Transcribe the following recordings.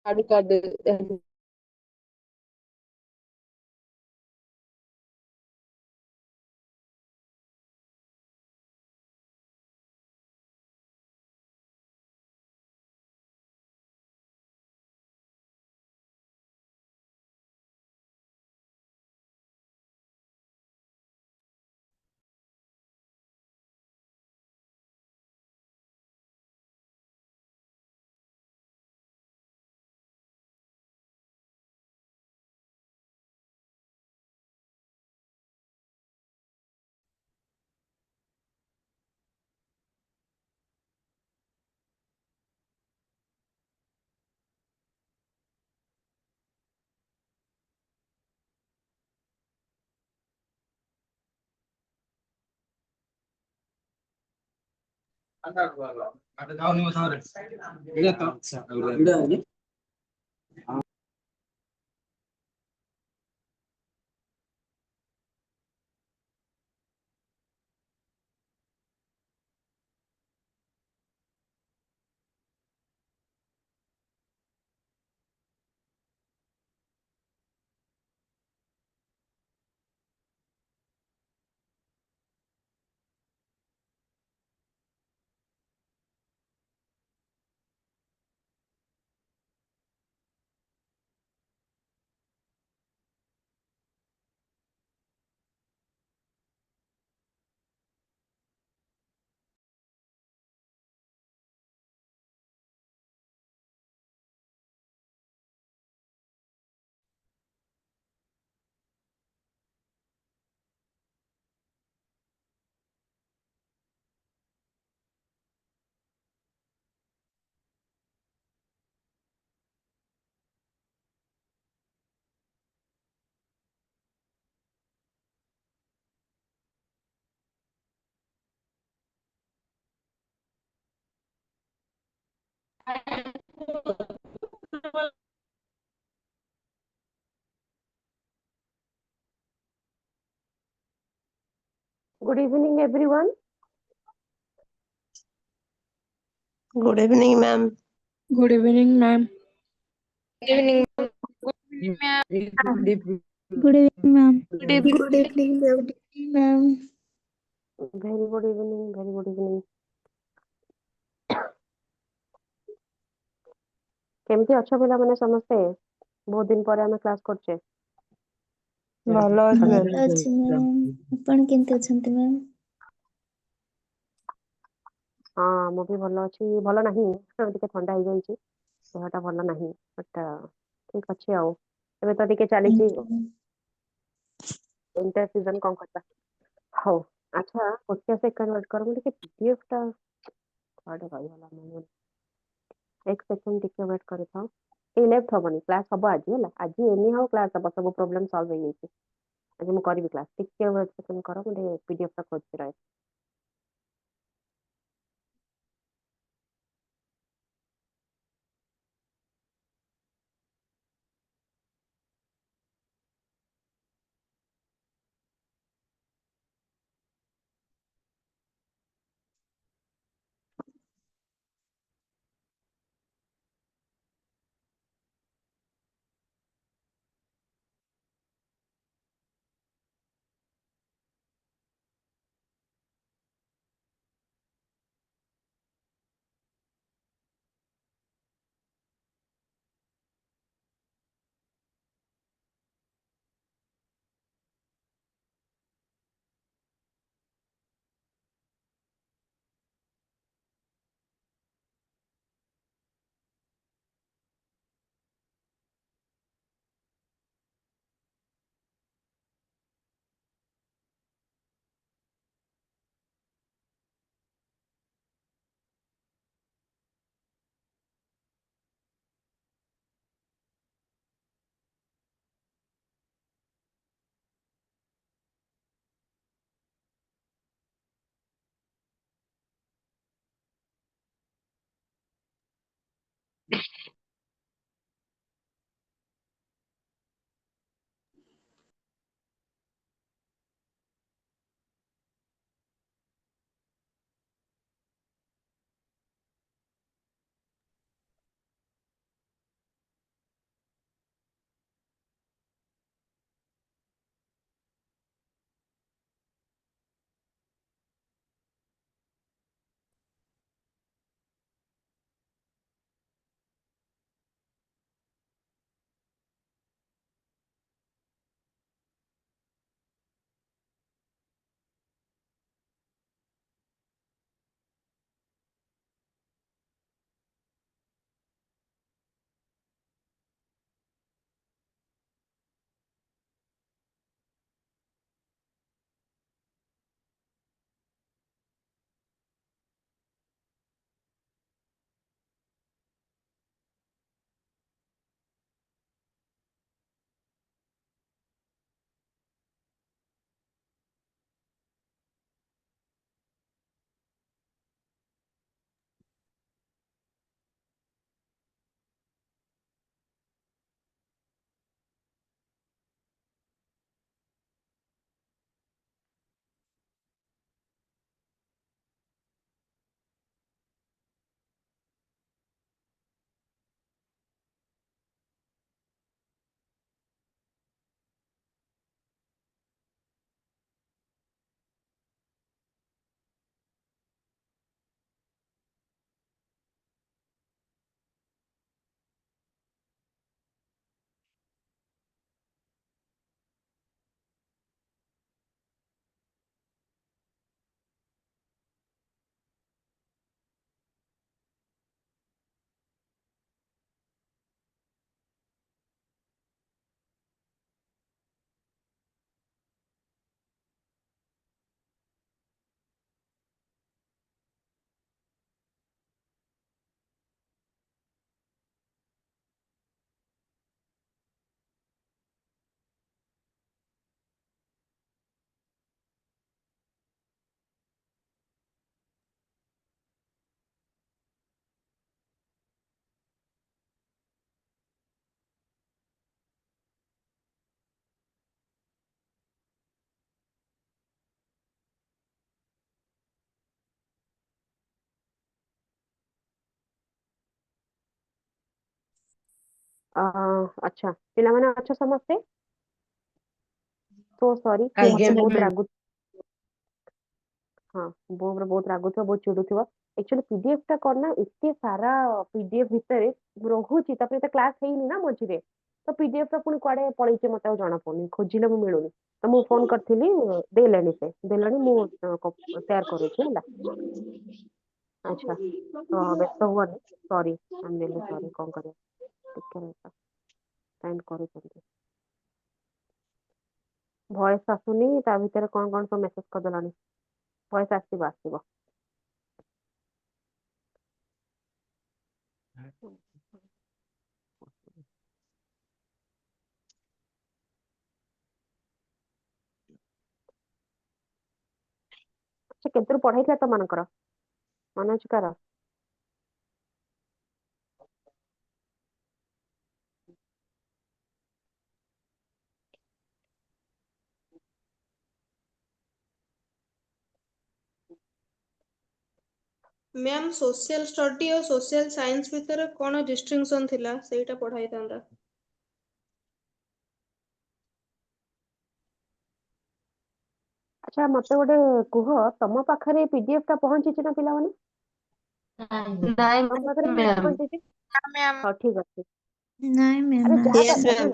Card card. Good evening, everyone. Good evening, ma'am. Good evening, ma'am. Good evening. Good evening. Good evening, ma'am. Good evening. Good evening, ma'am. Very good evening. Very good evening. କେମିତି ଅଛ ପିଲାମାନେ ସମସ୍ତେ? ବହୁତ ଦିନ ପରେ ଆମେ class କରୁଛେ। ଭଲ ଅଛି ଭଲ ma'am. ଅଛି ମ୍ୟାମ୍। ଆପଣ କେମିତି ଅଛନ୍ତି ମ୍ୟାମ୍? ହଁ ମୁଁ ବି ଭଲ ଅଛି। ଭଲ ନାହିଁ, ଟିକେ ଥଣ୍ଡା ହେଇଯାଇଛି, ଦେହଟା ଭଲ ନାହିଁ, ବଟ୍ ଠିକ ଅଛି ଆଉ। ଏବେ ତ ଟିକେ ଚାଲିଛି ୱିଣ୍ଟର ସିଜନ, କଣ କରିବା। ହଉ, ଆଚ୍ଛା ଗୋଟେ ସେକେଣ୍ଡ ୱେଟ୍ କର, ମୁଁ ଟିକେ ପିଡିଏଫ ଟା କୁଆଡେ ରହିଗଲା ମୋର। ଏକ ସେକେଣ୍ଡ ଟିକେ ୱେଟ୍ କରିଥାଅ। ଏଇ ଲେଫ୍ଟ ହବନି, କ୍ଲାସ ହବ ଆଜି ହେଲା। ଆଜି ଏନି ହାଉ କ୍ଲାସ ହବ, ସବୁ ପ୍ରୋବ୍ଲେମ ସଲ୍ଭ ହେଇଯାଇଛି। ଆଜି ମୁଁ କରିବି କ୍ଲାସ। ଟିକେ ୱେଟ୍ ସେକେଣ୍ଡ କର, ମୁଁ ଟିକେ ପିଡିଏଫ ଟା ଖୋଜୁଛି ରହ। अच्छा पिलामाने अच्छा समझते तो सॉरी आज्ञा मते बहुत मैम रागु हाँ बहुत रागुथिବ बहुत चिडुथिବ एक्चुअली पीडीएफ टा करना एते सारा पीडीएफ भितरे रहुची तापर एते क्लास ହେଇନି ना मझिरे तो पीडीएफ टा पुणी कुआडे पळैचे मते ଆଉ ଜଣା पड़ुनी खोजिले मु मिलुनी तो मु फोन करथिली देलेनी से देलनी मु शेयर करूची होला अच्छा तो व्यस्त हुआनी sorry I am really sorry कौन करे टिके सेंड करूଛନ୍ତି ଭଏस ଆସୁନି ତା ଭିତରେ କଣ ସବୁ ମେସେଜ କରିଦେଲାଣି ଭଏस ଆସିବ ଆସିବ ଆଚ୍ଛା କେତେରୁ ପଢେଇଥିଲା ତମାନଙ୍କର ମନେ ଅଛି କାର ମ୍ୟାମ୍ ସୋସିଆଲ ଷ୍ଟଡି ଆଉ ସୋସିଆଲ ସାଇନ୍ସ ଭିତରେ କଣ ଡିଷ୍ଟିଂସନ ଥିଲା ସେଇଟା ପଢାଇଥାନ୍ତା। ଆଚ୍ଛା ମତେ ଗୋଟେ କୁହ ତମ ପାଖରେ ପିଡିଏଫ ଟା ପହଞ୍ଚିଛି ନା ପିଲାମାନେ ନାଇଁ ତମ ପାଖରେ PDF ମ୍ୟାମ୍ ପହଞ୍ଚିଛି ହଉ ଠିକ ଅଛି ନାଇଁ ମ୍ୟାମ୍ ଆରେ Yes, ma'am.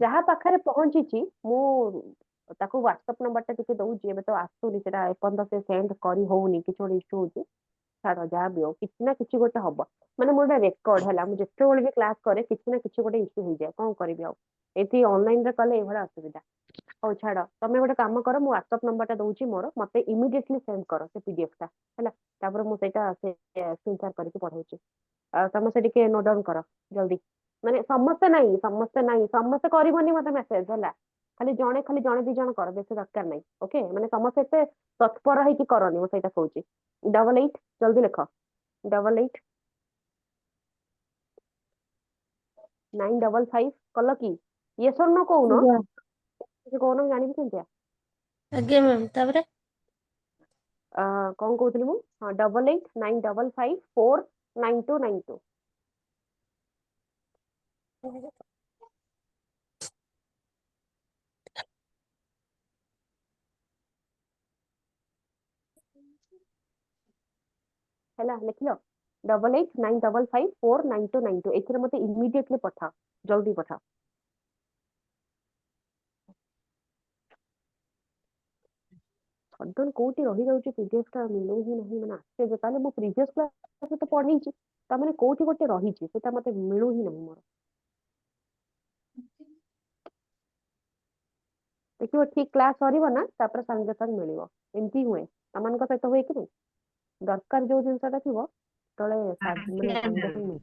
ଯାହା ପାଖରେ ପହଞ୍ଚିଛି ମୁଁ ତାକୁ ହ୍ୱାଟ୍ସଆପ ନମ୍ବର ଟା ଟିକେ ଦଉଛି ଏବେ ତ ଆସୁନି ସେଟା ଏପର୍ଯ୍ୟନ୍ତ ସେ ସେଣ୍ଡ କରି ହଉନି କିଛି ଗୋଟେ ଇସ୍ୟୁ ହଉଛି ଛାଡ ଯାହା ବି ହଉ କିଛି ନା କିଛି ଗୋଟେ ହବ ମାନେ ମୋର ଗୋଟେ ରେକର୍ଡ ହେଲା ମୁଁ ଯେତେବେଳେ ବି କ୍ଲାସ କରେ କିଛି ନା କିଛି ଗୋଟେ ଇସ୍ୟୁ ହେଇଯାଏ କଣ କରିବି ଆଉ ଏଠି ଅନଲାଇନ ରେ କଲେ ଏଇଭଳିଆ ଅସୁବିଧା ହଉ ଛାଡ ତମେ ଗୋଟେ କାମ କର ମୁଁ ହ୍ୱାଟ୍ସଆପ ନମ୍ବର ଟା ଦଉଛି ମୋର ମତେ ଇମିଡିଏଟଲି ସେଣ୍ଡ କର ସେ ପିଡିଏଫ ଟା ହେଲା ତାପରେ ମୁଁ ସେଇଟା ସ୍କ୍ରିନଶଟ କରିକି ପଠଉଛି ଆଉ ତମେ ସେ ଟିକେ ନୋଟ ଡାଉନ କର ଜଲ୍ଦି ମାନେ ସମସ୍ତେ କରିବନି ମତେ ମେସେଜ ହେଲା ଖାଲି ଜଣେ ଦି ଜଣ କର ବେଶୀ ଦରକାର ନାହିଁ ଓକେ ମାନେ ସମସ୍ତେ ଏତେ ତତ୍ପର ହେଇକି କରନି ମୁଁ ସେଇଟା କହୁଛି 88 ଜଲ୍ଦି ଲେଖ 88 955 କଲ କି ଇଏ ସ୍ୱର୍ଣ୍ଣ କହୁନ କିଛି କହୁନ ମୁଁ ଜାଣିବି କେମିତିଆ ଆଜ୍ଞା ମ୍ୟାମ୍ ତାପରେ କଣ କହୁଥିଲି ମୁଁ ହଁ 88 955 49292 ହେଲା ଲେଖିଲ 88 955 49292 ଏଥିରେ ମତେ ଇମିଡିଏଟଲି ପଠାଅ ଜଲ୍ଦି ପଠାଅ ସଡନ କୋଉଠି ରହିଯାଉଛି ପିଡିଏଫ ଟା ମିଳୁ ହିଁ ନାହିଁ ମାନେ ଆଶ୍ଚର୍ଯ୍ୟ ତାହେଲେ ମୁଁ ପ୍ରିଭିୟସ କ୍ଲାସ ତ ପଢେଇଛି ତାମାନେ କୋଉଠି ଗୋଟେ ରହିଛି ସେଟା ମତେ ମିଳୁ ହିଁ ନାହିଁ ମୋର ଦେଖିବ ଠିକ କ୍ଲାସ ସରିବ ନା ତାପରେ ସାଙ୍ଗେ ସାଙ୍ଗେ ମିଳିବ ଏମିତି ହୁଏ ତମାନଙ୍କ ସହିତ ହୁଏ କି ନାହିଁ ଦରକାର ଯୋଉ ଜିନିଷଟା ଥିବ ତଳେ ମାନେ ଆଜ୍ଞା ସାଙ୍ଗେ ମ୍ୟାମ୍ ସାଙ୍ଗେ ମିଳିବ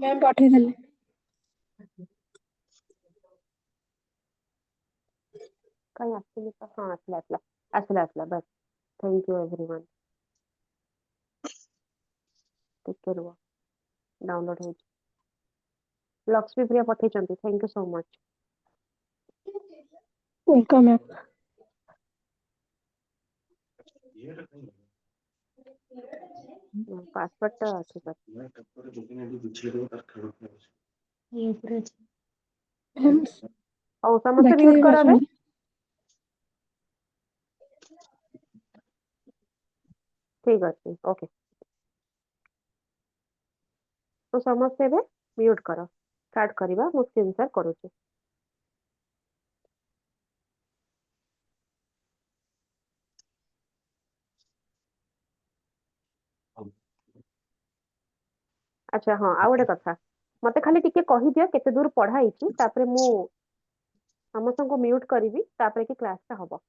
ମ୍ୟାମ୍ ପଠେଇଦେଲି। କାଇଁ ଆସିନି ତ ହଁ ଆସିଲା ବାସ୍ ଥ୍ୟାଙ୍କ ୟୁ ଏଭ୍ରିୱାନ୍ ଟିକେ ରୁହ ଡାଉନଲୋଡ ହଉଛି ଲକ୍ଷ୍ମୀ ପ୍ରିୟା ପଠେଇଛନ୍ତି thank you so much welcome ma'am. Password ଟା ଠିକ ଅଛି ମ୍ୟାମ୍ ହଉ ସମସ୍ତେ ବାକି ମ୍ୟୁଟ କର ଏବେ ଅଛନ୍ତି। ଠିକ ଅଛି ଓକେ ତ ସମସ୍ତେ ଏବେ ମ୍ୟୁଟ କର ଷ୍ଟାର୍ଟ କରିବା ମୁଁ ସ୍କ୍ରିନ୍ ସେୟାର କରୁଛି ଆଚ୍ଛା ହଁ ଆଉ ଗୋଟେ କଥା ମତେ ଖାଲି ଟିକେ କହିଦିଅ କେତେ ଦୂର ପଢା ହେଇଛି ତାପରେ ମୁଁ ସମସ୍ତଙ୍କୁ ମ୍ୟୁଟ କରିବି ତାପରେ କି କ୍ଲାସ ଟା ହବ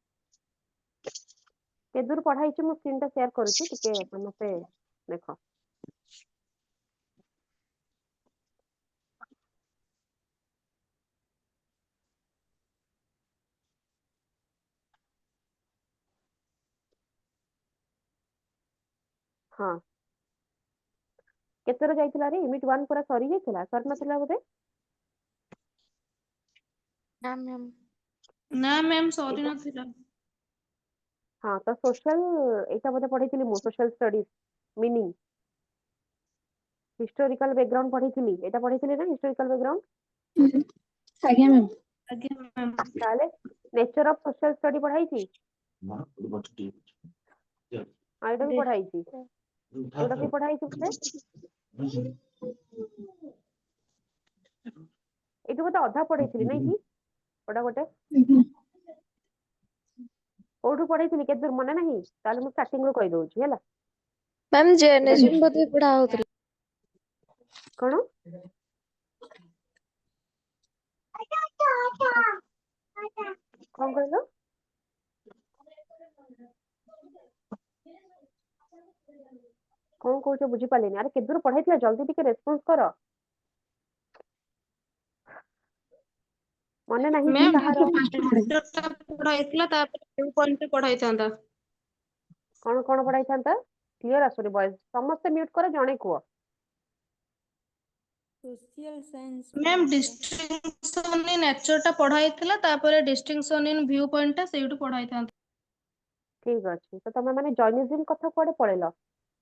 କେତେ ଦୂର ପଢା ହେଇଛି ମୁଁ ସ୍କ୍ରିନ୍ ଟା ସେୟାର କରୁଛି ଟିକେ ସମସ୍ତେ ଦେଖ ହଁ କେତେରେ ଯାଇଥିଲା ରେ ୟୁନିଟ୍ 1 ପୁରା ସରି ଯାଇଥିଲା ସରି ନଥିଲା ବୋଧେ ନା ମ୍ୟାମ୍ ନା ମ୍ୟାମ୍ ସରି ଏଇଟା ନଥିଲା। हाँ तो सोशल एटा बोधे पढ़ी मु social studies meaning historical background पढ़ी एटा पढ़ी ना हिस्टोरिकल बैकग्राउंड आज्ञा मैम ଆଜ୍ଞା ମ୍ୟାମ୍। ताले नेचर ऑफ सोशल स्टडी पढ़ाई थी एटा भी पढ़ाई थी एटा भी पढ़ाई थी बोधे एटू बोधे अधा पढ़ी नहीं कि ओटा गोटे कोठू पढ़ी केते दूर मने नहीं ताले मु स्टार्टिंग रो कहि दउची हैला मैम जर्नलिज्म बोधे पढ़ा होतला कोन कौन कहलो कौन कहूछ बुझी पालेनी अरे केदूर पढ़ाई जल्दी टिके रेस्पॉन्स करो मने नहीं कि ମ୍ୟାମ୍ कहारो ଟା ପଢା ହେଇଥିଲା ତାପରେ କେଉଁ ପଏଣ୍ଟ ପଢା ହେଇଥାନ୍ତା? कौन पढ़ाई था क्लियर आसुनी वॉइस समस्त म्यूट करो जणे कुओ social science ma'am distinction in nature ଟା ପଢା ହେଇଥିଲା तापर डिस्टिंक्शन इन व्यू पॉइंट टा ସେଇଠୁ पढ़ा ହେଇଥାନ୍ତା। ठीक अछि तो तमे माने जर्नलिज्म कथा कोडे पढेलो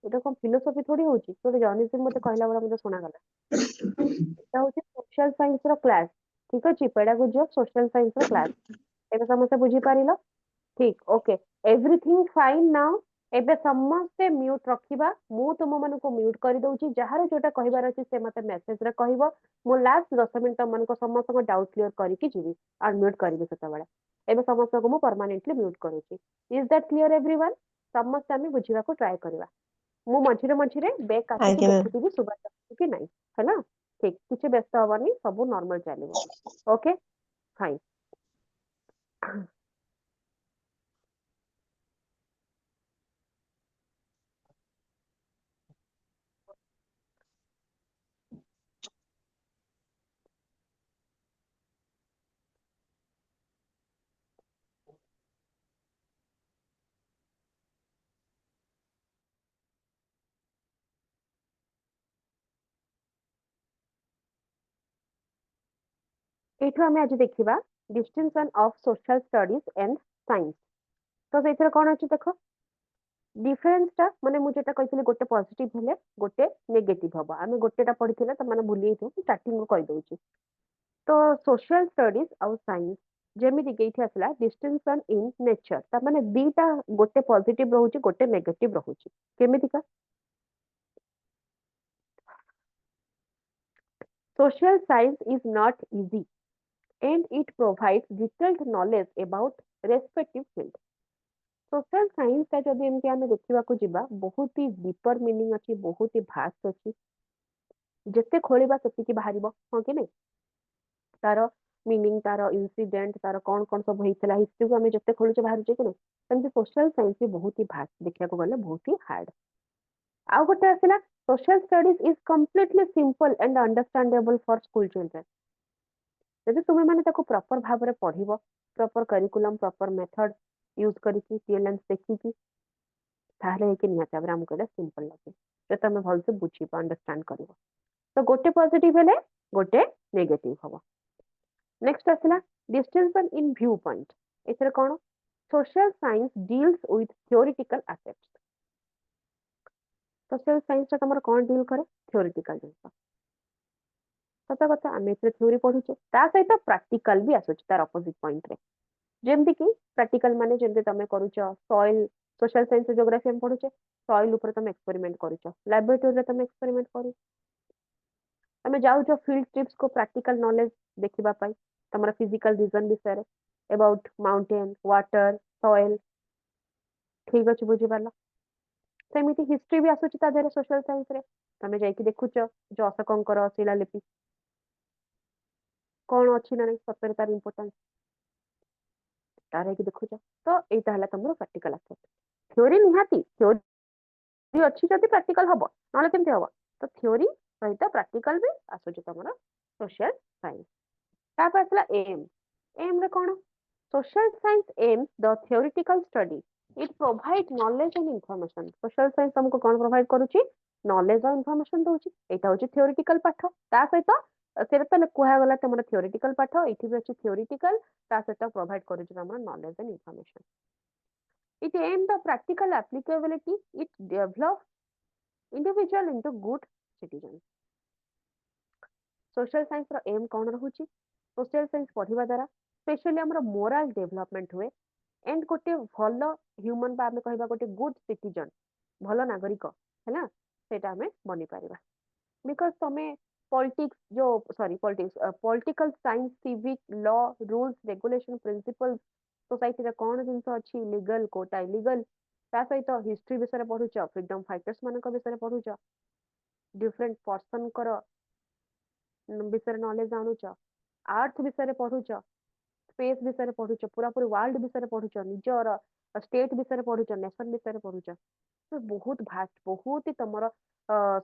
एटा कोन फिलोसॉफी थोड़ी होची तो जर्नलिज्म मते कहला बला मते सुना गला एटा होची सोशल साइंस रो क्लास ठीक अछि पेडागोजी ऑफ सोशल साइंस रो क्लास एबे समस्त बुझी पारिलो ठीक ओके एवरीथिंग फाइन नाउ एबे समस्त म्यूट रखिबा मु तुम मन को म्यूट कर दउची जहार जोटा कहिबार अछि से मते मेसेज रे कहिबो मु लास्ट 10 मिनिट मन को समस्त को डाउट क्लियर करी कि जीवी और म्यूट करिबे सेता बेला एबे समस्त को मु परमानेंटली म्यूट करूची इज दैट क्लियर एवरीवन समस्त आमी बुझिबा को ट्राई करबा मु मझिरे बैक आके आज्ञा मैम देखुती सुबह कि नहीं है ना ठीक किछि व्यस्त हबनी सब नॉर्मल चलिबो ओके फाइन एठु हमें आज देखिबा distinction of social studies and science तो सेथरे कोन अछि देखो डिफरेंस टा माने मु जेटा कहितले गोटे पॉजिटिव हेले गोटे नेगेटिव हबा आमे गोटेटा पढिथिले त माने भूली हिथु स्टार्टिंग को कहि दउची तो सोशल स्टडीज और साइंस जेमिति केइठी असला डिस्टिंक्शन इन नेचर त माने दीटा गोटे पॉजिटिव रहउची गोटे नेगेटिव रहउची केमिति का social science is not easy and it provides detailed knowledge about respective field social science का जब एमती आमे देखिबा को जिबा बहुत ही डीपर मीनिंग अछि बहुत ही भास्ट अछि जते खोलिबा सेति की बाहरिबो हां कि नहीं तारो मीनिंग तारो इंसिडेंट तारो कोन कोन सब होइतला हिस्ट्री को हमें जते खोलुचे बाहरुचे कि नहीं तंते सोशल साइंस भी बहुत ही भास्ट देखिया को गले बहुत ही हार्ड आउ गोटे आसिला social studies is completely simple and understandable for school children यदि तुमे माने ताको प्रॉपर भाबरे पढिबो proper curriculum proper method use करिकि टीएलएम देखिकि ताहले कि निया चाबरा हमको सिंपल लागे तो तमे भल से बुझिबो अंडरस्टैंड करिवो तो गोटे पॉजिटिव हेले गोटे नेगेटिव हबो नेक्स्ट आसिला डिस्टिंक्शन इन व्यू पॉइंट एथरे कोन social science deals with theoretical aspects social science ता तमर कोन डील करे थ्योरेटिकल जिंस सत कथा आमे से थ्योरी पढुचे ता सहित प्रैक्टिकल भी आसुच तार अपोजिट पॉइंट रे जेमति कि प्रैक्टिकल माने जेमति तमे करूच सॉइल सोशल साइंस ज्योग्राफी हम पढुचे सॉइल ऊपर तमे एक्सपेरिमेंट करूच लैबोरेटरी रे तमे एक्सपेरिमेंट करू तमे जाउच फील्ड ट्रिप्स को प्रैक्टिकल नॉलेज देखिबा पाई तमरा फिजिकल रीजन विषय रे अबाउट माउंटेन वाटर सॉइल ठीक अछि बुझि पाला सेमिति हिस्ट्री भी आसुच ता देरे सोशल साइंस रे तमे जाई कि देखुच जो अशोकंकर शिलालिपि कौन अच्छी ना नहीं सତରେ तार इंपोर्टेंस तार कि देखुच तो एटा हला तमरो प्रैक्टिकल एस्पेक्ट थ्योरी निहाती थ्योरी अच्छी जदी प्रैक्टिकल हबो नले केमते हबो तो थ्योरी सहित प्रैक्टिकल भी आसुच तमरो सोशल साइंस तापर असला एम रे कोन social science aims the theoretical study it provide knowledge and information social science हमको कोन प्रोवाइड करूची नॉलेज और इंफॉर्मेशन दोची एटा होची थ्योरेटिकल पाठ ता सहित सेरे तो कुहा गला तमरो थ्योरेटिकल पाठ एठी भी अछि थ्योरेटिकल ता सहित प्रोवाइड करूची तमरो knowledge and information It aimed the practical applicability. It developed individual into good citizens. Social science रो एम कौन रहुची सोशल साइंस पढ़िबा द्वारा स्पेशली हमर मोरल डेवलपमेंट हुए एंड गोटे भलो ह्यूमन बा हमें कहबा गोटे गुड सिटीजन भलो नागरिक हैला सेटा हमें बनी परिबा बिकॉज तमे पॉलिटिक्स जो sorry politics political science civic law rules regulation principles society रे कौन जिंस अछि लीगल कोटा इलीगल ता सहित हिस्ट्री विषय पढुछ फ्रीडम फाइटर्स मानक विषय पढुछ डिफरेंट पर्सन कर विषय नॉलेज जानुच अर्थ विषय पढुछ स्पेस विषय पढुछ पूरा पूरी वर्ल्ड विषय पढुछ निजर स्टेट विषय पढुछ नेशन विषय पढुछ तो बहुत भास्ट बहुत ही तमर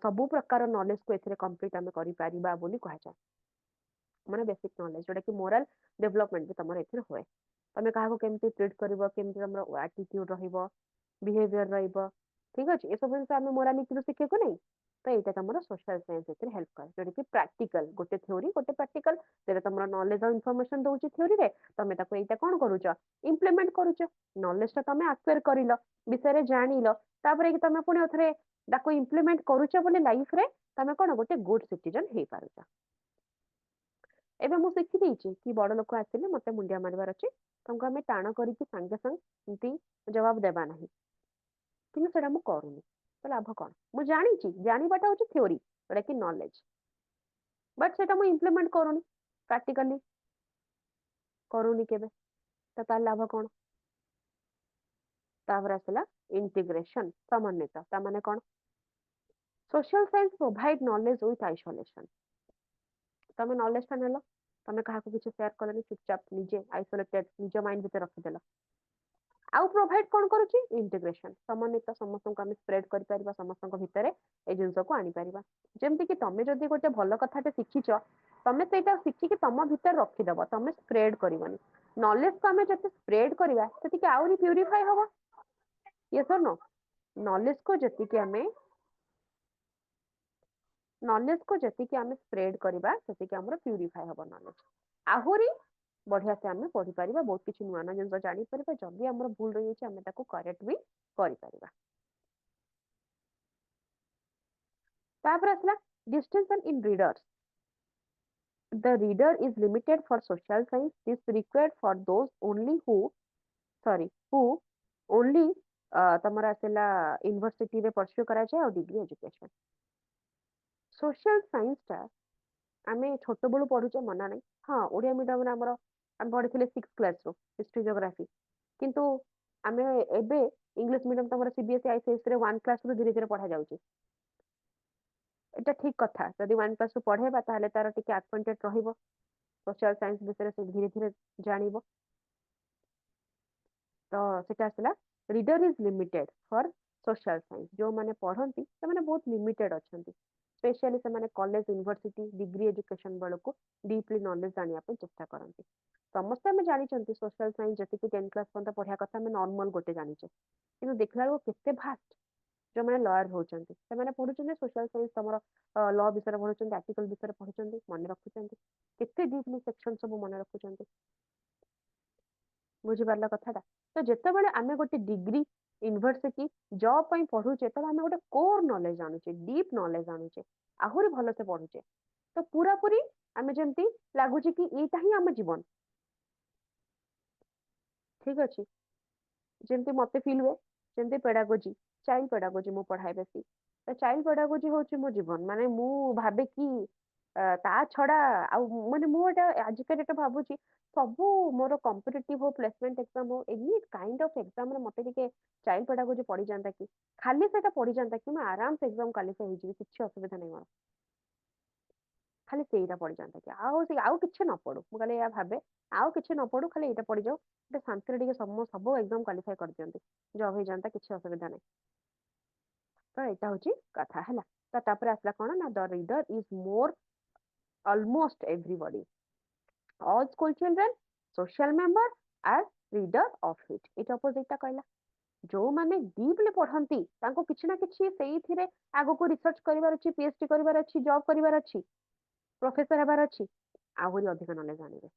सबु प्रकार नॉलेज को एथिरे कंप्लीट हमें करि परिबा बोली कहा जाय माने बेसिक नॉलेज जोटा कि मोरल डेवलपमेंट भी तमर एथिरे होय तमे काहा को केमती ट्रीट करबो केमती तमर एटीट्यूड रहइबो बिहेवियर रहइबो ठीक अछि ए सब जिंस हमें मोरालिटी रो सिखे को नहीं तो एटा तमर सोशल साइंस एथिरे हेल्प करे जोटा कि प्रैक्टिकल गोटे थ्योरी गोटे प्रैक्टिकल तेरे तमर नॉलेज और इंफॉर्मेशन दोउची थ्योरी रे तमे ताको एटा कोन करूछ इंप्लीमेंट करूछ नॉलेज ता तमे एक्वायर करिलो विषय रे जानिलो तापरे कि तमे पुणी ओथरे ताको इंप्लीमेंट करूछ बोले लाइफ रे तमे कोन गोटे गुड सिटीजन हे पारुछ एबे मु शिखि देइछि कि बड़ लोक आसिले मते मुंडिया मारबार अछि तमको हमें टाण करी कि संगे संग इनती जवाब देबा नाही किंतु सेटा मु करूनी तो लाभ कोन मु जानिछि जानिबाटा होछि थ्योरी जोटा कि नॉलेज बट सेटा मु इंप्लीमेंट करूनी प्रैक्टिकली करूनी केबे तो तार लाभ कोन तापर आसला इंटीग्रेशन समन्वित ता माने कोन social science provide knowledge with isolation तमे नॉलेज ता नेलो तमे काहा को किछ शेयर करनी चुपचाप निजे आइसोलेटेड निज माइंड भीतर रखि देला आउ प्रोवाइड कोन करूची इंटीग्रेशन समन्वित समस्त को हम स्प्रेड करि परिबा समस्त को भीतर ए जिंस को आनी परिबा जेमति कि तमे जदी गोटे भलो कथाटे शिखिचो तमे सेटा शिखि कि तम भीतर रखि दबो तमे स्प्रेड करिवनी नॉलेज को हमें जति स्प्रेड करिवा सेति कि आउरी प्यूरिफाई हबो यस और नो नॉलेज को जति कि हमें स्प्रेड करिबा सेति कि हमर प्यूरिफाई हबो नॉलेज आहुरी बढ़िया से हमें पढ़ी परिबा बहुत किछि नुआ ना जिंस जानि परिबा जदी हमर भूल रही अछि हमें ताको करेक्ट भी करि परिबा तापर असला distinction in readers the reader is limited for social science this required for those only who only तमरा असला यूनिवर्सिटी रे परस्यू करा जाय और डिग्री एजुकेशन सोशल साइंस ता आमे छोट बळु पढुचे मना नै हां ओडिया मीडियम रे हमर हम पढिथिले 6th क्लास रो हिस्ट्री ज्योग्राफी किंतु आमे एबे इंग्लिश मीडियम तमरा सीबीएसई आईसीएसई रे 1 क्लास रो धीरे धीरे पढा जाउची এটা ঠিক কথা যদি 1 ক্লাস ରୁ পঢ়େଇବା ତାହେଲେ ତାର ଟିକେ ଆକ୍ୱେଣ୍ଟେଡ ରହିବ सोशल साइंस विषय से धीरे धीरे जानिबो तो सेटा आसला reader is limited for social science जो माने पढ़ंती से माने बहुत लिमिटेड अछंती स्पेशली से माने कॉलेज यूनिवर्सिटी डिग्री एजुकेशन बळको डीपली नॉलेज जानिया पे चेष्टा करंती समस्त हम जानि चंती सोशल साइंस जति कि 10 क्लास पंत पढ़िया कथा हम नॉर्मल गोटे जानि छे किंतु देखला को केते भास्ट जो मैंने लॉयर होचंती से मैंने पढुचंती सोशल साइंस तमरो लॉ विषय पढुचंती आर्टिकल विषय पढुचंती मन रखुचंती केते डीपली सेक्शन सब मन रखुचंती बुझी पारला कथाटा तो जेते बेले आमे गोटे डिग्री यूनिवर्सिटी जॉब पई पढुचे त आमे गोटे कोर नॉलेज जानुचे डीप नॉलेज जानुचे आहुरी भलो से पढुचे तो पूरा पूरी आमे जेमती लागुची कि एटा ही हम जीवन ठीक अछि जेमती मते फील हुए जेमती पेडागोजी चाइल्ड पेडागोजी मु पढ़ाई बेसी तो चाइल्ड पेडागोजी होची मो जीवन माने मु भाबे कि ता छडा आ माने मु एटा आज के डेट भाबुची सबु मोर कॉम्पिटिटिव हो प्लेसमेंट एग्जाम हो एनी काइंड ऑफ एग्जाम रे मते टिके चाइल्ड पेडागोजी पड़ी जानता कि खाली सेटा पड़ी जानता कि मैं आराम से एग्जाम क्वालिफाई हो जी किछि असुविधा नहीं मोर खाली सेटा पड़ी जानता कि आउ किछि न पडु मु खाली या भाबे आउ किछि न पडु खाली एटा पड़ी जाऊ एटा शांति रे टिके सब एग्जाम क्वालिफाई कर दियंती जॉब हो जानता किछि असुविधा नहीं तो एटा होची कथा हला तो तापर आसला कोन ना the reader is more almost everybody all school children social member as reader of it it opposite ता कहला जो माने डीपली पढंती तांको किछि ना किछि सेही थिरे आगो को रिसर्च करिवार अछि पीएचडी करिवार अछि जॉब करिवार अछि प्रोफेसर हेबार अछि आहुरी अधिक नॉलेज जानिबे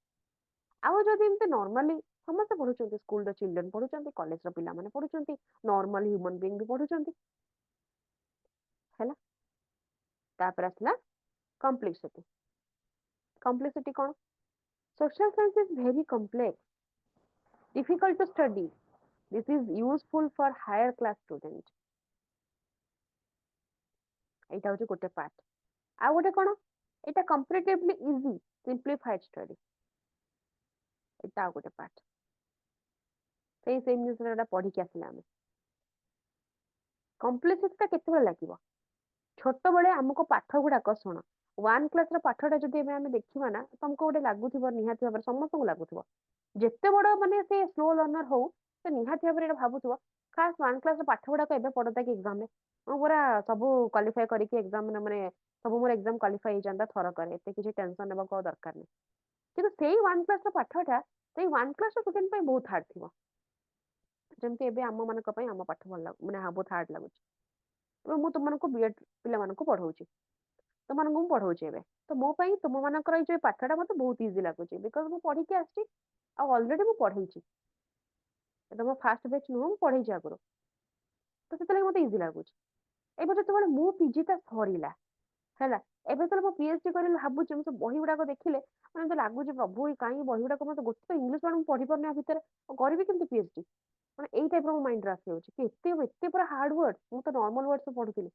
ଆଉ ଯଦି ଏମିତି ନର୍ମାଲି ସମସ୍ତେ ପଢୁଛନ୍ତି, ସ୍କୁଲର ଚିଲଡ୍ରେନ୍ ପଢୁଛନ୍ତି, କଲେଜର ପିଲାମାନେ ପଢୁଛନ୍ତି, ନର୍ମାଲ ହ୍ୟୁମାନ ବିଙ୍ଗ ବି ପଢୁଛନ୍ତି ହେଲା। ତାପରେ ଆସିଲା କମ୍ପ୍ଲେକ୍ସିଟି। କମ୍ପ୍ଲେକ୍ସିଟି କଣ? Social science is very complex, difficult to study. This is useful for higher class students. ଏଇଟା ହଉଛି ଗୋଟେ ପାର୍ଟ। ଆଉ ଗୋଟେ କଣ? ଏଇଟା comparatively easy, simplified study. ଏଇଟା ଆଉ ଗୋଟେ ପାର୍ଟ। ସେଇ ଜିନିଷଟା ପଢିକି ଆସିଲେ ଆମେ। କମ୍ପ୍ଲେକ୍ସିଟି ଟା କେତେବେଳେ ଲାଗିବ? ଛୋଟବେଳେ ଆମକୁ ପାଠ ଗୁଡାକ ଶୁଣ, 1 କ୍ଲାସର ପାଠଟା ଯଦି ଏବେ ଆମେ ଦେଖିବା ନା, ତମକୁ ଗୋଟେ ଲାଗୁଥିବ, ନିହାତି ଭାବରେ ସମସ୍ତଙ୍କୁ ଲାଗୁଥିବ, ଯେତେ ବଡ ମାନେ ସେ ସ୍ଲୋ ଲର୍ଣ୍ଣର ହଉ, ସେ ନିହାତି ଭାବରେ ଏଇଟା ଭାବୁଥିବ, ଖାସ୍ 1 କ୍ଲାସର ପାଠ ଗୁଡାକ ଏବେ ପଡନ୍ତା କି ଏକ୍ସାମରେ, ମୁଁ ପୁରା ସବୁ କ୍ୱାଲିଫାଏ କରିକି ଏକ୍ସାମ ମାନେ ସବୁ ମୋର ଏକ୍ସାମ କ୍ୱାଲିଫାଏ ହେଇଯାନ୍ତା ଥରକରେ, ଏତେ କିଛି ଟେନସନ ନେବାକୁ ଆଉ ଦରକାର ନାହିଁ। କିନ୍ତୁ ସେଇ 1 କ୍ଲାସର ପାଠଟା ସେଇ 1 କ୍ଲାସର ଷ୍ଟୁଡେଣ୍ଟ ପାଇଁ ବହୁତ ହାର୍ଡ ଥିବ। ଯେମିତି ଏବେ ଆମ ମାନଙ୍କ ପାଇଁ ଆମ ପାଠ ଭଲ ମାନେ ବହୁତ ହାର୍ଡ ଲାଗୁଛି। ଏବେ ମୁଁ ତୁମମାନଙ୍କୁ ବିଏଡ୍ ପିଲାମାନଙ୍କୁ ପଢଉଛି, ତୁମମାନଙ୍କୁ ମୁଁ ପଢଉଛି ଏବେ, ତ ମୋ ପାଇଁ ତୁମମାନଙ୍କର ଏଇ ଯୋଉ ପାଠଟା ମତେ ବହୁତ ଇଜି ଲାଗୁଛି, ବିକଜ ମୁଁ ପଢିକି ଆସିଛି ଆଉ ଅଲରେଡି ମୁଁ ପଢେଇଛି। ଏଟା ମୋ ଫାଷ୍ଟ ବେଚ୍ ନୁହଁ, ମୁଁ ପଢେଇଛି ଆଗରୁ, ତ ସେଥିଲାଗି ମତେ ଇଜି ଲାଗୁଛି। ଏବେ ଯେତେବେଳେ ମୋ ପିଜିଟା ସରିଲା ହେଲା, ଏବେ ଯେତେବେଳେ ମୁଁ ପିଏଚଡି କରିଲି, ଭାବୁଛି ମୁଁ ସେ ବହି ଗୁଡାକ ଦେଖିଲେ ମାନେ ଏମିତି ଲାଗୁଛି, ପ୍ରଭୁ କାହିଁ ବହି ଗୁଡାକ ମତେ ଗୋଟେ ତ ଇଂଲିଶ ୱାର୍ଡ ମୁଁ ପଢି ପାରୁନି ଆ ଭିତରେ, ମୁଁ କରିବି କେମିତି ପିଏଚଡି? ମାନେ ଏଇ ଟାଇପର ମୋ ମାଇଣ୍ଡରେ ଆସିଯାଉଛି କି ଏତେ ପୁରା ହାର୍ଡ ୱାର୍ଡ, ମୁଁ ତ ନର୍ମାଲ ୱାର୍ଡସ ପଢୁଥିଲି।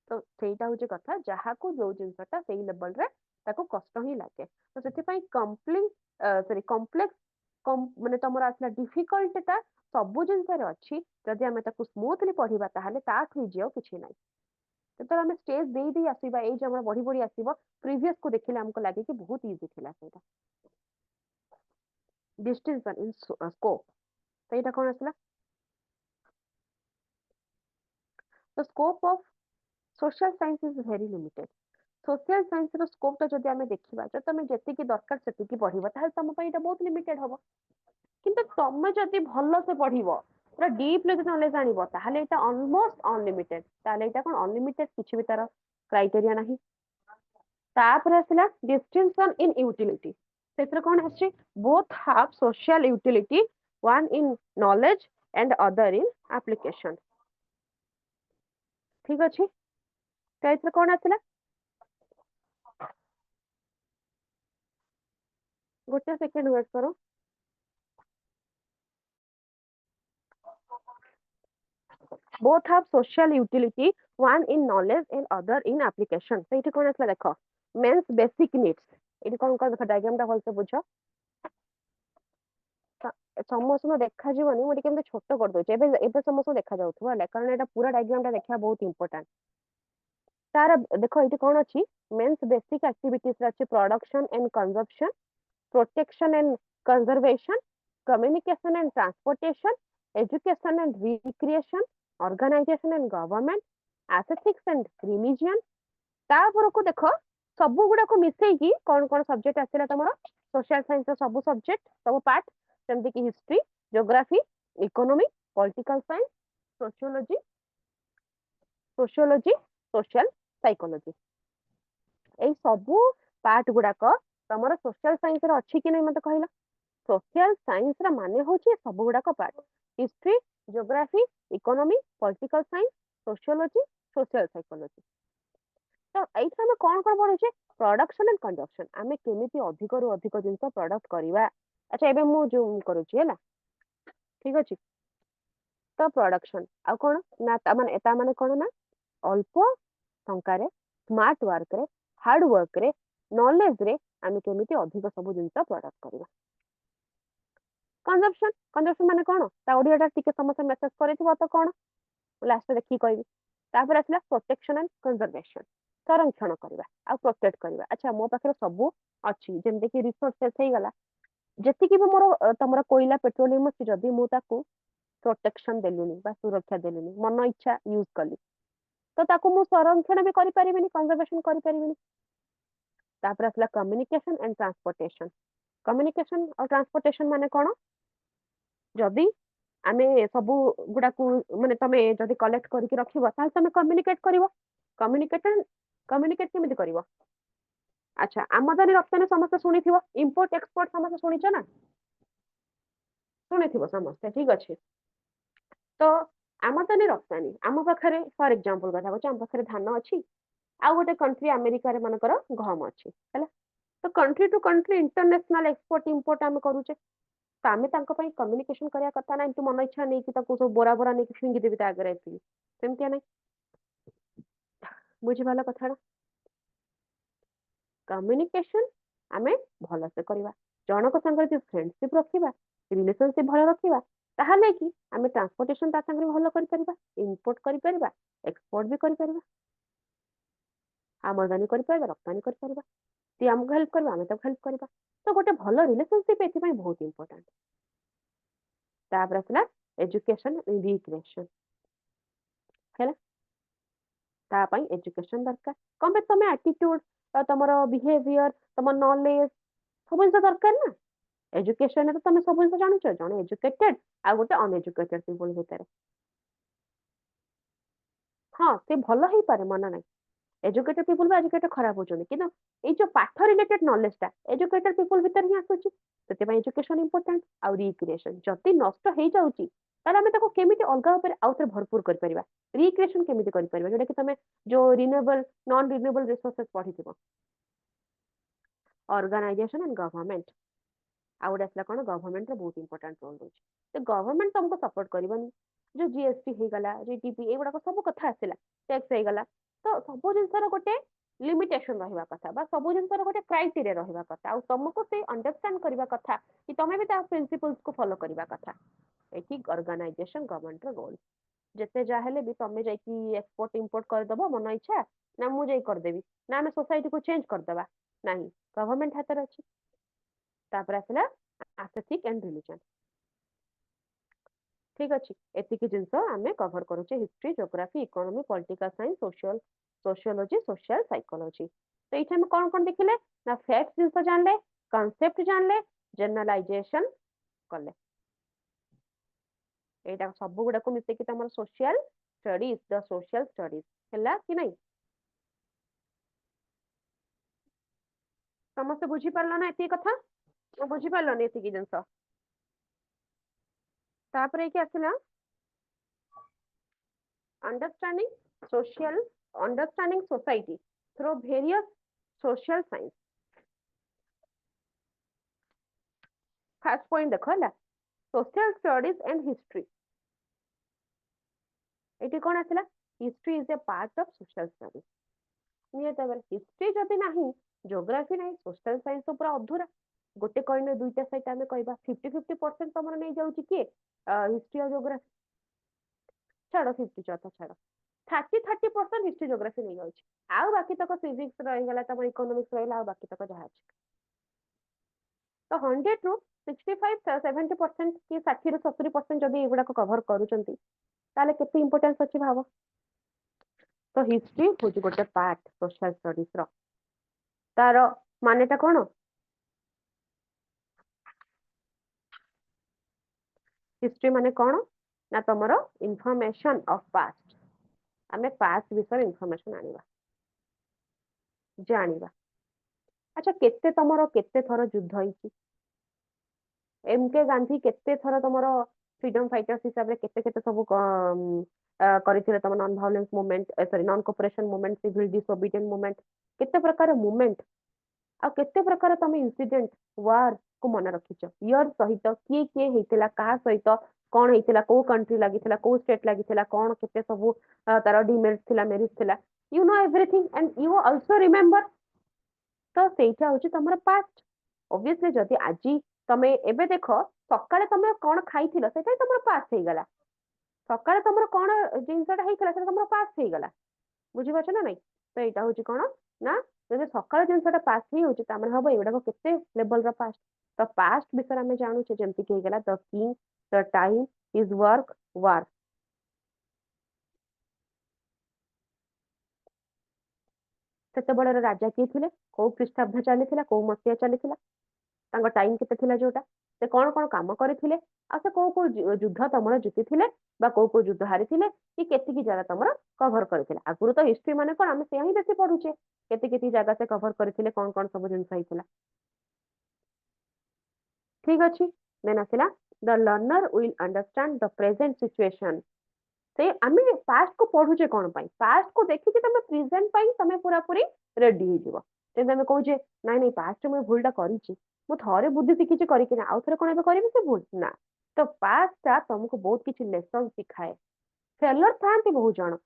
ତ ସେଇଟା ହଉଛି କଥା, ଯାହାକୁ ଯୋଉ ଜିନିଷଟା ସେଇ ଲେବଲରେ ତାକୁ କଷ୍ଟ ହିଁ ଲାଗେ। ତ ସେଥିପାଇଁ କମ୍ପ୍ଲେକ୍ସ ମାନେ ତମର ଆସିଲା ଡିଫିକଲ୍ଟଟା ସବୁ ଜିନିଷରେ ଅଛି। ଯଦି ଆମେ ତାକୁ ସ୍ମୁଥଲି ପଢିବା ତାହେଲେ ତାଠୁ ଇଜି ଆଉ କିଛି ନାହିଁ। ଯେତେବେଳେ ଆମେ ଷ୍ଟେଜ ଦେଇ ଆସିବା, ଏଇ ଯୋଉ ଆମର ବଢି ବଢି ଆସିବ, ପ୍ରିଭିୟସ କୁ ଦେଖିଲେ ଆମକୁ ଲାଗେ କି ବହୁତ ଇଜି ଥିଲା ସେଇଟା। ଡିଷ୍ଟିଂସନ ଇନ ସ୍କୋପ, ସେଇଟା କଣ ଆସିଲା? The scope of social science is very limited. Social science ର ସ୍କୋପ ଟା ଯଦି ଆମେ ଦେଖିବା, ଯଦି ତମେ ଯେତିକି ଦରକାର ସେତିକି ପଢିବ, ତାହେଲେ ତମ ପାଇଁ ଏଇଟା ବହୁତ ଲିମିଟେଡ ହବ। କିନ୍ତୁ ତମେ ଯଦି ଭଲସେ ପଢିବ, ପୁରା ଡିପଲି ଯଦି ନଲେଜ ଆଣିବ, ତାହେଲେ ଏଇଟା ଅଲମୋଷ୍ଟ ଅନଲିମିଟେଡ। ତାହେଲେ ଏଇଟା କଣ ଅନଲିମିଟେଡ? କିଛି ବି ତାର କ୍ରାଇଟେରିଆ ନାହିଁ। ତାପରେ ଆସିଲା distinction in utility। ସେଥିରେ କଣ ଆସିଛି? both have social utility, one in knowledge and other in application। ଠିକ ଅଛି, ତ ଏଥିରେ କଣ ଆସିଲା? ଗୋଟେ ସେକେଣ୍ଡ ୱେଟ୍ କର। both have social utility, one in knowledge and other in application। ସେଇଠି କଣ ଆସିଲା ଦେଖ, men's basic needs। ଏଠି କଣ ଦେଖ, ଡାଇଗ୍ରାମ ଟା ଭଲସେ ବୁଝ। ସମସ୍ତଙ୍କୁ ଦେଖାଯିବନି, ମୁଁ ଟିକେ ଏମିତି ଛୋଟ କରିଦଉଛି। ଏବେ ଏବେ ସମସ୍ତଙ୍କୁ ଦେଖାଯାଉଥିବ ହେଲା, କାରଣ ଏଇଟା ପୁରା ଡାଇଗ୍ରାମ ଟା ଦେଖିବା ବହୁତ ଇମ୍ପୋର୍ଟାଣ୍ଟ। ତାର ଦେଖ ଏଇଠି କଣ ଅଛି, men's basic activities ଅଛି production and consumption, protection and conservation, communication and transportation, education and recreation, organization and government, aesthetics and religion। ତାପରକୁ ଦେଖ ସବୁ ଗୁଡାକୁ ମିଶେଇକି କଣ କଣ ସବଜେକ୍ଟ ଆସିଲା ତମର? social science ର ସବୁ ସବଜେକ୍ଟ, ସବୁ ପାର୍ଟ, ଯେମିତି କି history, geography, economy, political science, sociology, social psychology। ଏଇ ସବୁ ପାର୍ଟ ଗୁଡାକ ତମର ସୋସିଆଲ ସାଇନ୍ସ ରେ ଅଛି କି ନାହିଁ ମତେ କହିଲ? ସୋସିଆଲ ସାଇନ୍ସ ର ମାନେ ହଉଛି ସବୁ ଗୁଡାକ part, history, geography, economy, political science, sociology, social psychology। ତ ଏଇଥିରେ ଆମେ କଣ କଣ ପଢୁଛେ? ପ୍ରଡକ୍ସନ ଆଣ୍ଡ କନଜମ୍ପସନ, ଆମେ କେମିତି ଅଧିକରୁ ଅଧିକ ଜିନିଷ ପ୍ରଡକ୍ଟ କରିବା। ଆଚ୍ଛା ଏବେ ମୁଁ ଜୁମ୍ କରୁଛି ହେଲା, ଠିକ ଅଛି। ତ ପ୍ରଡକ୍ସନ ଆଉ କଣ ନା, ତା ମାନେ କଣ ନା, ଅଳ୍ପ ଟଙ୍କାରେ, ସ୍ମାର୍ଟ ୱାର୍କରେ, ହାର୍ଡ ୱାର୍କରେ, ନଲେଜରେ ଆମେ କେମିତି ଅଧିକ ସବୁ ଜିନିଷ ପ୍ରଡକ୍ଟ କରିବା। କନଜମ୍ପସନ, କନଜମ୍ପସନ ମାନେ କଣ? ତା ଓଡିଆଟା ଟିକେ ସମସ୍ତେ ମେସେଜ କରିଥିବ ତ କଣ, ଲାଷ୍ଟ ଦେଖିକି କହିବି। ତାପରେ ଆସିଲା ପ୍ରୋଟେକ୍ସନ ଆଣ୍ଡ କନଜରଭେସନ, ସଂରକ୍ଷଣ କରିବା ଆଉ ପ୍ରୋଟେକ୍ଟ କରିବା। ଆଚ୍ଛା ମୋ ପାଖରେ ସବୁ ଅଛି, ଯେମିତି କି ରିସୋର୍ସେସ ହେଇଗଲା, ଯେତିକି ବି ମୋର ତମର କୋଇଲା ପେଟ୍ରୋଲିୟମ ଅଛି, ଯଦି ମୁଁ ତାକୁ ପ୍ରୋଟେକ୍ସନ ଦେଲିନି ବା ସୁରକ୍ଷା ଦେଲିନି, ମନ ଇଚ୍ଛା ୟୁଜ କଲି, ତ ତାକୁ ମୁଁ ସଂରକ୍ଷଣ ବି କରିପାରିବିନି, କନଜରଭେସନ କରିପାରିବିନି। ତାପରେ ଆସିଲା କମ୍ୟୁନିକେସନ ଆଣ୍ଡ ଟ୍ରାନ୍ସପୋର୍ଟେସନ। କମ୍ୟୁନିକେସନ ଆଉ ଟ୍ରାନ୍ସପୋର୍ଟେସନ ମାନେ କଣ? ଯଦି ଆମେ ସବୁ ଗୁଡାକୁ ମାନେ ତମେ ଯଦି କଲେକ୍ଟ କରିକି ରଖିବ, ତାହେଲେ ତମେ କମ୍ୟୁନିକେଟ କରିବ। କମ୍ୟୁନିକେଟ କେମିତି କରିବ? अच्छा आमदानी रप्तानी समस्त शुणिथिबो इंपोर्ट एक्सपोर्ट समस्त शुणिछ ना शुणिथिबो समस्त ठीक अछि तो आमदानी रप्तानी आम पाखरे फॉर एग्जांपल कथा कहूँ आम पाखरे धान अछि आ गोटे कंट्री अमेरिका रे मानकर गहम अछि हैला तो country to country international export import आम करूचे तो आम कम्युनिकेशन करिया कथा ना मन इच्छा नहीं कि ताको सब बोरा बोरा नहीं फिंगी देबी ता आगे सेमतिया नहीं बुझिबाला कथा कम्युनिकेशन आमे भल से करवा जनक संगे जो फ्रेंडशिप रखिबा रिलेशनशिप भल रखिबा ताहले कि आमे ट्रांसपोर्टेशन ता संगे भल करि परिबा इंपोर्ट करि परिबा एक्सपोर्ट भी करि परिबा आमदानी करि परिबा रप्तानी करि परिबा ती हमको हेल्प करबा आमे तो हेल्प करबा तो गोटे भल रिलेशनशिप एथि पई बहुत इंपोर्टेंट तापर असला एजुकेशन रिक्रिएशन हैला ता पई एजुकेशन दरकार कम तमे एटीट्यूड तमरो बिहेवियर तम नॉलेज सब जिनिस दरकार ना एजुकेशन तो तुम सब जिनिस जानुछ जने एजुकेटेड आ गोटे अनएजुकेटेड पीपल भितर हाँ से भल ही पारे मन ना एजुकेटेड पीपल भी एजुकेटेड खराब होचोनी किनो ए जो पाठ रिलेटेड नॉलेज ता एजुकेटेड पीपल भितर ही आसुची सेते पई एजुकेशन इंपोर्टेंट आ रिक्रिएशन जति नष्ट हे जाउची ताले हमें ताको केमिति अलगा ऊपर आउथरे भरपूर कर परिबा रिक्रिएशन केमिति कर परिबा जेटा कि तमे जो रिन्यूएबल नॉन रिन्यूएबल रिसोर्सेस पढिथिबो ऑर्गेनाइजेशन एंड गवर्नमेंट आ गोटे आसला कौन गवर्नमेंट रो बहुत इंपोर्टेंट रोल रोचे तो गवर्नमेंट तुमको सपोर्ट करबनी जो जीएसटी हे गला जीटीपी ए गुडा सब कथा आसिला टैक्स हे गला तो सब जिनसर गोटे लिमिटेशन रहिबा कथा बा सब जिनसर गोटे क्राइटेरिया रहिबा कथा आ तुमको से अंडरस्टैंड करबा कथा कि तमे भी ता प्रिंसिपल्स को फॉलो करबा कथा एठी ऑर्गेनाइजेशन गवर्नमेंट रो रोल जते जाहेले भी तमे जाई कि एक्सपोर्ट इंपोर्ट कर दबो मन इच्छा ना मु जाई कर देबी ना हमें सोसाइटी को चेंज कर दबा नहीं गवर्नमेंट हाथ रे अछि तापर आसला एस्थेटिक एंड रिलीजन ठीक अछि एतिकी जिंस आमे कवर करूचे history geography economy political science social sociology social psychology तो एठी हम कोन कोन देखिले ना फैक्ट्स जिंस जानले कांसेप्ट जानले जनरलाइजेशन करले एटा सब गुडा को मिसे कि तमर social studies the social studies हैला कि नहीं समस्त बुझी पारलो ना एती कथा बुझी पारलो ने एती जिंस तापर कि आसिला understanding social understanding society through various social science first point देखो ହେଲା social studies and history एटी कोन आसिला history is a part of social studies नियत भाବରେ history जदि नाही geography नाही social science तो पूरा अधूरा गोटे कॉइन दुईटा साइड आमे कहबा 50-50% तमर नै जाउची कि हिस्ट्री और ज्योग्राफी छाड़ो 50 चौथा छाड़ो 30% हिस्ट्री ज्योग्राफी नहीं जाउची आउ बाकी तक फिजिक्स रही गला तम इकोनॉमिक्स रहिला आउ बाकी तक जहा अछि तो 100 रु 65-70% कि 60 रु 70% जदि एगुडा को कवर करूचंती ताले केते इंपोर्टेंस अछि भाव तो हिस्ट्री होची गोटे पार्ट सोशल स्टडीज रो तारो मानेटा कोन हिस्ट्री माने कोन ना तमरो इंफॉर्मेशन ऑफ पास्ट हमें पास्ट विषय इंफॉर्मेशन आनिबा जानिबा अच्छा केते तमरो केते थरो युद्ध होईची एमके गांधी केते थरो तमरो फ्रीडम फाइटर्स हिसाब रे केते केते सब करिथिले तम non violence movement sorry non cooperation movement civil disobedient movement केते प्रकार मूवमेंट आ केते प्रकार तम इंसिडेंट वार को मन रखिछ ईयर सहित किए हेतिला का सहित कोन हेतिला को कंट्री लागिथिला को स्टेट लागिथिला कोन केते सब तार डिमेरिट थिला मेरिट थिला you know everything and you also remember तो सेटा होची तमरा पास्ट ऑब्वियसली जदि आजी तमे एबे देखो सकाळे तमे कोन खाइथिलो सेटा तमरा पास्ट हे गला सकाळे तमरा कोन जिंसटा हेइथिला सेटा तमरा पास्ट हे गला बुझि पाछ ना नहीं तो एटा होची कोन ना जदि सकाळे जिंसटा पास्ट हे होची तमरा हबो एबडा को केते लेवल रा पास्ट तो पास्ट विषय हमें जानू छे जेमति के गला the king the time his work war सेते बडर राजा के थिले को पृष्ठाब्द चली थिला को मसिया चली थिला ତାଙ୍କ ଟାଇମ କେତେ ଥିଲା ଯୋଉଟା ସେ କଣ କାମ କରିଥିଲେ ଆଉ ସେ କୋଉ ଯୁଦ୍ଧ ତମର ଜିତିଥିଲେ ବା କୋଉ ଯୁଦ୍ଧ ହାରିଥିଲେ କି କେତିକି ଜାଗା ତମର କଭର କରିଥିଲେ ଆଗରୁ ତ ହିଷ୍ଟ୍ରି ମାନେ କଣ ଆମେ ସେୟା ହିଁ ବେଶୀ ପଢୁଛେ କେତିକି ଜାଗା ସେ କଭର କରିଥିଲେ କଣ ସବୁ ଜିନିଷ ହେଇଥିଲା ଠିକ ଅଛି ଦେନ୍ ଆସିଲା the learner will understand the present situation ସେ ଆମେ ପାଷ୍ଟ କୁ ପଢୁଛେ କଣ ପାଇଁ ପାଷ୍ଟ କୁ ଦେଖିକି ତମେ ପ୍ରେଜେଣ୍ଟ ପାଇଁ ତମେ ପୁରାପୁରି ରେଡି ହେଇଯିବ ଯେମିତି ଆମେ କହୁଛେ ନାଇଁ ପାଷ୍ଟ ମୁଁ ଭୁଲଟା କରିଛି ମୁଁ ଥରେ ବୁଦ୍ଧି ଶିଖିଛି କରିକି ନା ଆଉ ଥରେ କଣ ଏବେ କରିବି ସେ ଭୁଲ ନା ତ ପାଷ୍ଟଟା ତମକୁ ବହୁତ କିଛି ଲେସନ ଶିଖାଏ ଫେଲର ଥାନ୍ତି ବହୁତ ଜଣ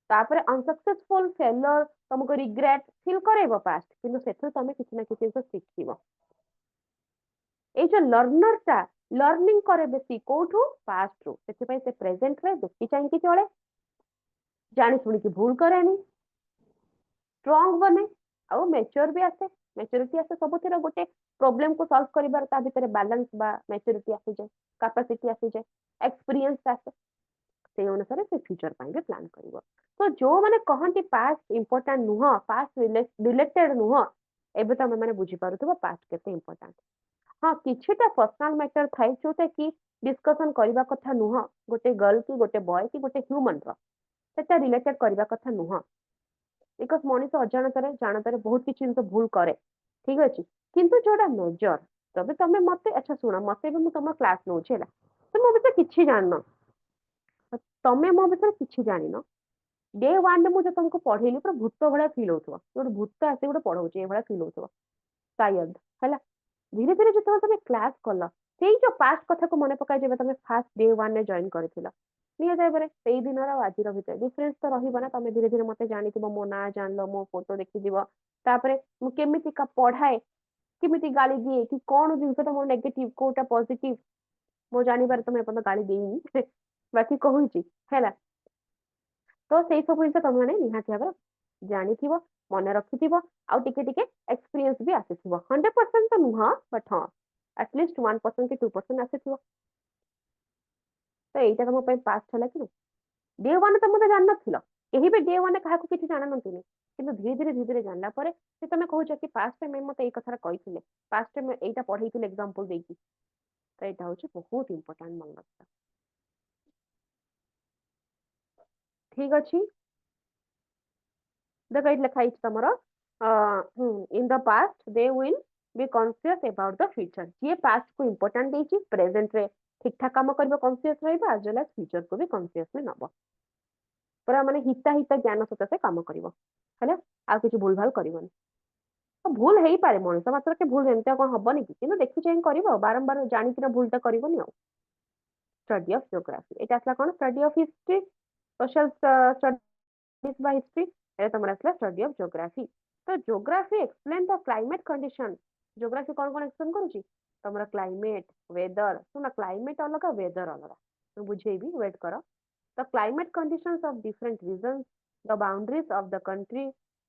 ତାପରେ ଅନସକ୍ସେସଫୁଲ ଫେଲର ତମକୁ ରିଗ୍ରେଟ ଫିଲ୍ କରେଇବ ପାଷ୍ଟ କିନ୍ତୁ ସେଥିରୁ ତମେ କିଛି ନା କିଛି ଜିନିଷ ଶିଖିବ ଏଇ ଯୋଉ ଲର୍ନରଟା ଲର୍ଣ୍ଣିଂ କରେ ବେଶୀ କୋଉଠୁ ପାଷ୍ଟରୁ ସେଥିପାଇଁ ସେ ପ୍ରେଜେଣ୍ଟରେ ଦେଖି ଚାହିଁକି ଚଳେ ଜାଣି ଶୁଣିକି ଭୁଲ କରେନି ଷ୍ଟ୍ରଙ୍ଗ ବନେ ଆଉ ମ୍ୟାଚୁର ବି ଆସେ ମ୍ୟାଚୁରିଟି ଆସେ ସବୁଥିରେ ଗୋଟେ ପ୍ରୋବ୍ଲେମକୁ ସଲ୍ଭ କରିବାର ତା ଭିତରେ ବାଲାନ୍ସ ବା ମ୍ୟାଚୁରିଟି ଆସିଯାଏ କାପାସିଟି ଆସିଯାଏ ଏକ୍ସପିରିଏନ୍ସ ଆସେ ସେଇ ଅନୁସାରେ ସେ ଫ୍ୟୁଚର ପାଇଁ ବି ପ୍ଲାନ୍ କରିବ ତ ଯୋଉମାନେ କହନ୍ତି ପାଷ୍ଟ ଇମ୍ପୋର୍ଟାଣ୍ଟ ନୁହଁ ପାଷ୍ଟ ରିଲେଟେଡ ନୁହଁ ଏବେ ତମେ ମାନେ ବୁଝିପାରୁଥିବ ପାଷ୍ଟ କେତେ ଇମ୍ପୋର୍ଟାଣ୍ଟ ହଁ କିଛିଟା ପର୍ସନାଲ ମ୍ୟାଟର ଥାଏ ଯୋଉଟା କି ଡିସ୍କସନ କରିବା କଥା ନୁହଁ ଗୋଟେ गर्ल କି ଗୋଟେ ବୟ କି ଗୋଟେ ହ୍ୟୁମାନର ସେଟା ରିଲେଟେଡ କରିବା କଥା ନୁହଁ ବିକଜ ମଣିଷ ଅଜାଣତରେ ଜାଣତରେ ବହୁତ କିଛି ଜିନିଷ ଭୁଲ କରେ ଠିକ ଅଛି କିନ୍ତୁ ଯୋଉଟା ମେଜର ତବେ ତମେ ମତେ ଆଚ୍ଛା ଶୁଣ ମତେ ବି ମୁଁ ତମ କ୍ଲାସ ନଉଛି ହେଲା ତ ମୋ ବିଷୟରେ କିଛି ଜାଣିନ ତମେ ମୋ ବିଷୟରେ କିଛି ଜାଣିନ ଡେ ୱାନରେ ମୁଁ ଯୋଉ ତମକୁ ପଢେଇଲି ପୁରା ଭୂତ ଭଳିଆ ଫିଲ୍ ହଉଥିବ ଗୋଟେ ଭୂତ ଆସି ଗୋଟେ ପଢଉଛି ଏଇଭଳିଆ ଫିଲ୍ ହଉଥିବ ସାୟଦ ହେଲା ଧୀରେ ଧୀରେ ଯେତେବେଳେ ତମେ କ୍ଲାସ କଲ ସେଇ ଯୋଉ ପାଷ୍ଟ କଥାକୁ ମନେ ପକାଇ ଯେବେ ତମେ ଫାଷ୍ଟ ଡେ ୱାନରେ ଜଏନ କରିଥିଲ ନିହାତି ଭାବରେ ସେଇ ଦିନର ଆଉ ଆଜିର ଭିତରେ ଡିଫରେନ୍ସ ତ ରହିବ ନା ତମେ ଧୀରେ ଧୀରେ ମତେ ଜାଣିଥିବ ମୋ ନାଁ ଜାଣିଲ ମୋ ଫଟୋ ଦେଖିଯିବ ତାପରେ ମୁଁ କେମିତିକା ପଢାଏ କେମିତି ଗାଳି ଦିଏ କି କଣ ଜିନିଷଟା ମୋର ନେଗେଟିଭ କୋଉଟା ପଜିଟିଭ ମୋ ଜାଣିବାରେ ତମେ ଏପର୍ଯ୍ୟନ୍ତ ଗାଳି ଦେଇନି ବାକି କହୁଛି ହେଲା ତ ସେଇ ସବୁ ଜିନିଷ ତମେ ମାନେ ନିହାତି ଭାବରେ ଜାଣିଥିବ ମନେ ରଖିଥିବ ଆଉ ଟିକେ ଟିକେ ଏକ୍ସପିରିଏନ୍ସ ବି ଆସିଥିବ 100% ତ ନୁହଁ ବଟ୍ ହଁ ଆଟଲିଷ୍ଟ 1% କି 2% ଆସିଥିବ ତ ଏଇଟା ତମ ପାଇଁ ପାଷ୍ଟ ହେଲା କି ଡେ ୱାନ୍ ତ ମତେ ଜାଣିନଥିଲ କେହି ବି ଡେ ୱାନ୍ କାହାକୁ କିଛି ଜାଣନ୍ତିନି କିନ୍ତୁ ଧୀରେ ଧୀରେ ଜାଣିଲା ପରେ ସେ ତମେ କହୁଛ କି ପାଷ୍ଟ ଟାଇମ୍ ମତେ ଏଇ କଥାଟା କହିଥିଲେ ପାଷ୍ଟ ଟାଇମ୍ ଏଇଟା ପଢେଇଥିଲେ ଏକ୍ସାମ୍ପଲ ଦେଇକି ତ ଏଇଟା ହଉଛି ବହୁତ ଇମ୍ପୋର୍ଟାଣ୍ଟ ମନେ ରଖିବା ଠିକ ଅଛି ଦେଖ ଏଇଠି ଲେଖା ହେଇଛି ତମର in the past they will be conscious about the future ଯିଏ past କୁ important ଦେଇଛି present ରେ ଠିକ ଠାକ କାମ କରିବ conscious ରହିବ as well as future କୁ ବି consciously ନବ ପୁରା ମାନେ ହିତାହିତ ଜ୍ଞାନ ସହିତ ସେ କାମ କରିବ ହେଲା ଆଉ କିଛି ଭୁଲ ଭାଲ କରିବନି ଭୁଲ ହେଇପାରେ ମଣିଷ ମାତ୍ରକେ ଭୁଲ ଏମିତି କଣ ହବନି କି କିନ୍ତୁ ଦେଖି ଚାହିଁ କରିବ ବାରମ୍ବାର ଜାଣିକିନା ଭୁଲଟା କରିବନି ଆଉ ଷ୍ଟଡି ଅଫ ଜିଓଗ୍ରାଫି ଏଇଟା ଆସିଲା କଣ study of history social studies by history এটা তোমার আসলে study of geography তো geography explain the climate condition geography କଣ explain କରୁଛି ତମର climate weather ଶୁଣ climate ଅଲଗା weather ଅଲଗା ମୁଁ ବୁଝେଇବି wait କର the climate conditions of different regions the boundaries of the country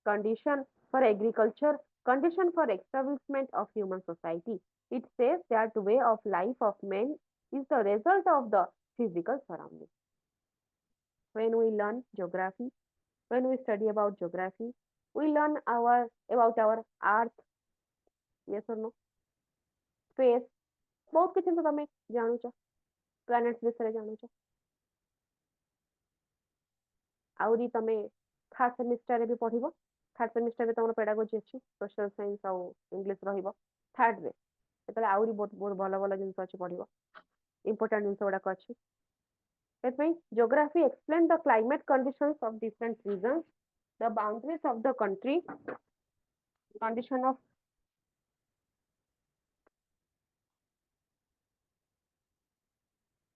condition for agriculture condition for establishment of human society it says that way of life of men is the result of the physical surroundings when we learn geography when we study about geography we learn about our earth yes or no space बहुत କିଛି ତ ତମେ ଜାଣୁଛ planet ବିଷୟରେ ଜାଣୁଛ ଆହୁରି ତମେ third ସେମିଷ୍ଟରରେ ବି ପଢିବ third ସେମିଷ୍ଟରରେ ତମର pedagogy ଅଛି ସୋସିଆଲ ସାଇନ୍ସ ଆଉ ଇଂଲିଶ ରହିବ ଥାର୍ଡରେ ସେତେବେଳେ ଆହୁରି ବହୁତ ଭଲ ଭଲ ଜିନିଷ ଅଛି ପଢିବ ଇମ୍ପୋର୍ଟାଣ୍ଟ ଜିନିଷ ଗୁଡାକ ଅଛି ସେଥିପାଇଁ geography explain the climate conditions of different regions the boundaries of the country condition of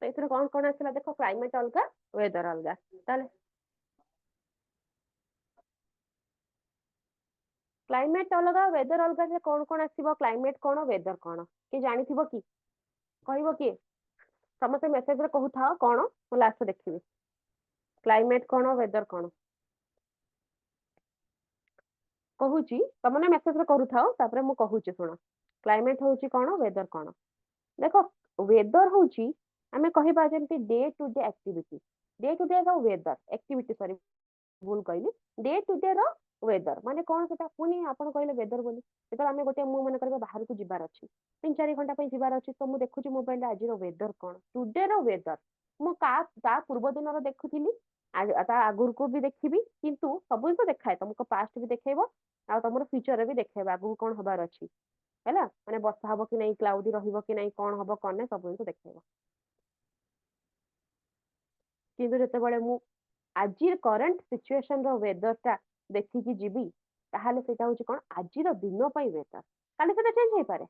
ଏଥିରେ କଣ ଆସିଲା ଦେଖ କ୍ଲାଇମେଟ ଅଲଗା ୱେଦର ଅଲଗା ତାହେଲେ କ୍ଲାଇମେଟ ଅଲଗା ୱେଦର ଅଲଗା ଯେ କଣ ଆସିବ କ୍ଲାଇମେଟ କଣ ୱେଦର କଣ କିଏ ଜାଣିଥିବ କି କହିବ କିଏ ସମସ୍ତେ ମେସେଜରେ କହୁଥାଅ କଣ ମୁଁ ଲାଷ୍ଟ ଦେଖିବି କ୍ଲାଇମେଟ କଣ ୱେଦର କଣ କହୁଛି ତମେ ମେସେଜରେ କରୁଥାଅ ତାପରେ ମୁଁ କହୁଛି ଶୁଣ କ୍ଲାଇମେଟ ହଉଛି କଣ ୱେଦର କଣ ଦେଖ ୱେଦର ହଉଛି ଆମେ କହିବା ଯେମିତି day to day activity day to day ର ୱେଦର ଆକ୍ଟିଭିଟି ସରି ଭୁଲ କହିଲି ଡେ ଟୁ ଡେ ର वेदर माने कौन सेटा पुनी आपण कहले वेदर बोली जेतल आमे गोटे मु मन करबा बाहर को जिबार अछि 3-4 घंटा पे जिबार अछि तो मु देखुची मोबाइल आज रो वेदर कोन टुडे रो वेदर मु ता पूर्व दिन रो देखुथिली ता आगुर को भी देखिबी किंतु सब तो देखाए तुमको पास्ट भी देखेबो आ तमरो फ्यूचर भी देखेबा आगु कोन हबार अछि हैला माने वर्षा हबो कि नहीं क्लाउडी रहिबो कि नहीं कोन हबो कोन नै सब तो देखेबो किंतु जते बळे मु आजिर करंट सिचुएशन रो वेदर ता देखिकी जीबी ताहाले सेटा होची कोन आजिर दिन पई वेदर काले सेटा चेंज होई पारे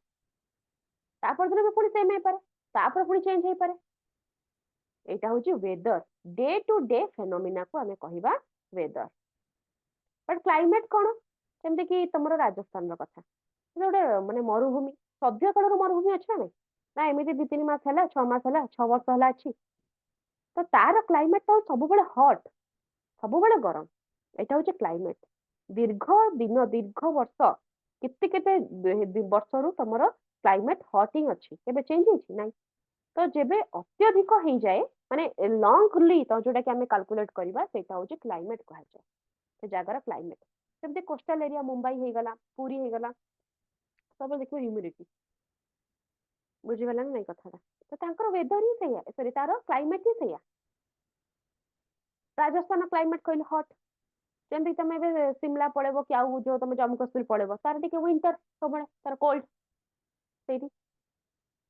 तापर दिन भी पुनी सेम होई पारे तापर पुनी चेंज होई पारे एटा होची weather day to day phenomena को हमें कहिबा वेदर बट क्लाइमेट कोन जेमते कि तमरो राजस्थान रो कथा गोटे माने मरुभूमि सभ्य काल मरुभूमि अच्छा ना ना एमती 2-3 मास है 6 मास है 6 वर्ष है अच्छी तो तार क्लाइमेट तो सब बड़े हट सब बड़े गरम एटा होचे क्लाइमेट दीर्घ दिन दीर्घ वर्ष केते केते वर्ष रु तमरो क्लाइमेट हटिंग अच्छी केबे चेंज होची नाही तो जेबे अत्यधिक हो जाए माने लॉन्गली तो जोटा कि हमें कैलकुलेट करबा सेटा होचे क्लाइमेट कहा जाए से जगार क्लाइमेट जेमते कोस्टल एरिया मुंबई हे गला पुरी हे गला सब देखो ह्यूमिडिटी बुझिगला नहीं कथा तो तांकर वेदर ही सही है सॉरी तारो क्लाइमेट ही सही है राजस्थान क्लाइमेट कहले हॉट जेमती तमे बे शिमला पळेबो कि आउ जो तमे जम्मू कश्मीर पळेबो तार टिके विंटर सबळे तार कोल्ड सेठी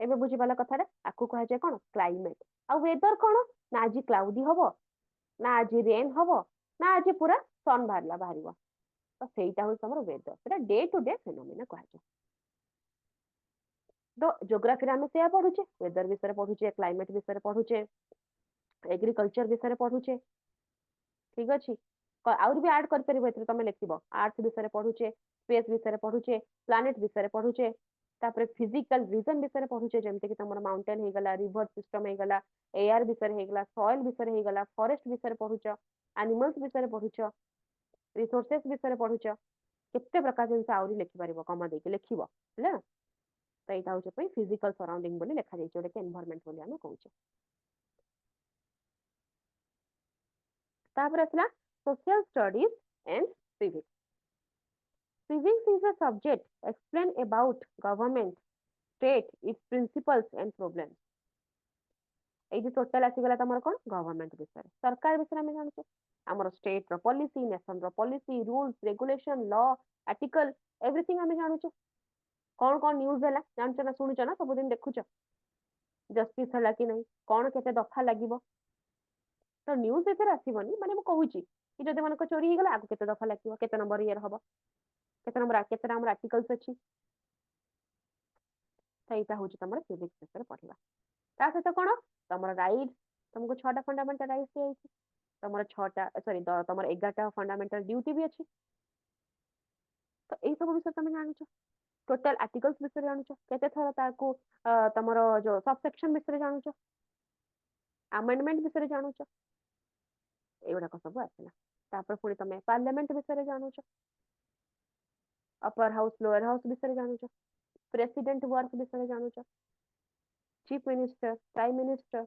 एबे बुझिबाला कथा आकु कहा जाय कोन क्लाइमेट आ वेदर कोन ना आज क्लाउडी हबो ना आज रेन हबो ना आज पूरा सन बाहरला बाहरिबो तो सेटा हो हमर वेदर सेटा डे टू डे फेनोमेना कहा जाय तो ज्योग्राफी रे हम से पढुचे वेदर विषय पढुचे क्लाइमेट विषय पढुचे एग्रीकल्चर विषय पढुचे ठीक अछि आउर भी ऐड कर परिबो एथरे तमे लिखिबो अर्थ विषय पढुचे स्पेस विषय पढुचे प्लैनेट विषय पढुचे तापर फिजिकल रीजन विषय पढुचे जेमते कि तमर माउंटेन हे गला रिवर सिस्टम हे गला एयर विषय हे गला सॉइल विषय हे गला फॉरेस्ट विषय पढुचो एनिमल्स विषय पढुचो रिसोर्सेस विषय पढुचो केते प्रकार जिंस आउरी लिखि परिबो कमा दे के लिखिबो हैला तो एटा होचे पई फिजिकल सराउंडिंग बोली लिखा जाय जोडे के एनवायरनमेंट बोली हम कहूचे तापर असला social studies and civics civics is a subject explain about government state its principles and problems এই যে টোটাল আসি গলা तमर कोन गवर्नमेंट विषय सरकार विषय हम जानछे हमर स्टेट रो पॉलिसी नेशन रो policy rules regulation law article everything हम जानछे कोन कोन न्यूज़ हला जानछे ना सुनिछो ना सब दिन देखुछो जस्टिस हला कि नहीं कोन केते दफा लागिवो तो न्यूज़ एथरे आसीबनी माने म कहूची कि जदि मन को चोरी हे गला आगु केते दफा लागिवो केते नंबर ईयर हबो केते नंबर आर्टिकल्स अछि तो एटा होची तमर सिविक्स विषय पढिबा ता सहित कोन तमर राइट तुमको 6टा फंडामेंटल राइट्स दिया अछि तमर 6टा सॉरी तमर 11टा फंडामेंटल ड्यूटी भी अछि तो एई सब विषय तुम जानिछो टोटल आर्टिकल्स विषय जानिछो केते थरा ताको तमर जो सबसेक्शन विषय जानिछो अमेंडमेंट विषय जानिछो एगुडा को सब आसला तापर पुणी तमे पार्लियामेंट विषय जानिछो अपर हाउस लोअर हाउस विषय जानिछो प्रेसिडेंट वर्क विषय जानिछो चीफ मिनिस्टर प्राइम मिनिस्टर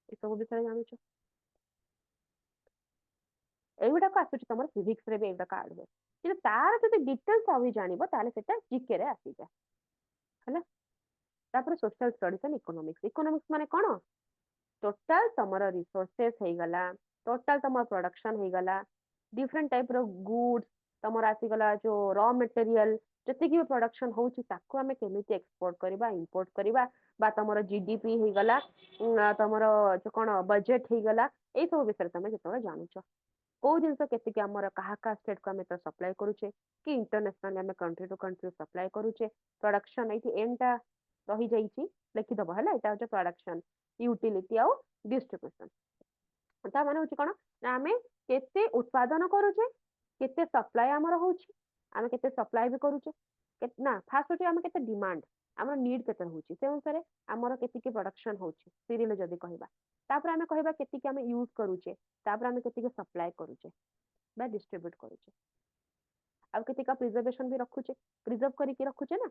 ए सब विषय जानिछो एगुडा को आसुची तमर फिजिक्स रे बे एगुडा का आडबे कि तार जति डिटेल्स आवी जानिबो ताले सेटा जीके रे आसी जा हैला तापर सोशल स्टडीज एंड इकोनॉमिक्स माने कोन टोटल तमर रिसोर्सेस हे गला टोटल तमर प्रोडक्शन हे गला डिफरेंट टाइप रो गुड्स तमर आसी गला जो रॉ मटेरियल जति कि प्रोडक्शन होउची ताको हमें केमिति एक्सपोर्ट करबा इंपोर्ट करबा बा तमर जीडीपी हे गला तमर जो कोन बजट हे गला ए सब विषय तमे जतोरा जानुछो को जिंस केते कि हमर कहा का स्टेट को हमें तो सप्लाई करूचे कि इंटरनेशनल हमें कंट्री टू कंट्री सप्लाई करूचे प्रोडक्शन एठी एंटा रही जाईची लिखि दबो हला एटा हो प्रोडक्शन यूटिलिटी आउ डिस्ट्रीब्यूशन ता माने होची कोन ना हमें केते उत्पादन करूचे केते सप्लाई हमर होची हमें केते सप्लाई भी करूचे ना फास्ट होची हमें केते डिमांड हमर नीड केते होची से अनुसार हमर केते के प्रोडक्शन होची सीरियल जदी कहिबा तापर हमें कहिबा केते के हमें यूज करूचे तापर हमें केते के सप्लाई करूचे बा डिस्ट्रीब्यूट करूचे अब केते का प्रिजर्वेशन भी रखुचे प्रिजर्व करी के रखुचे ना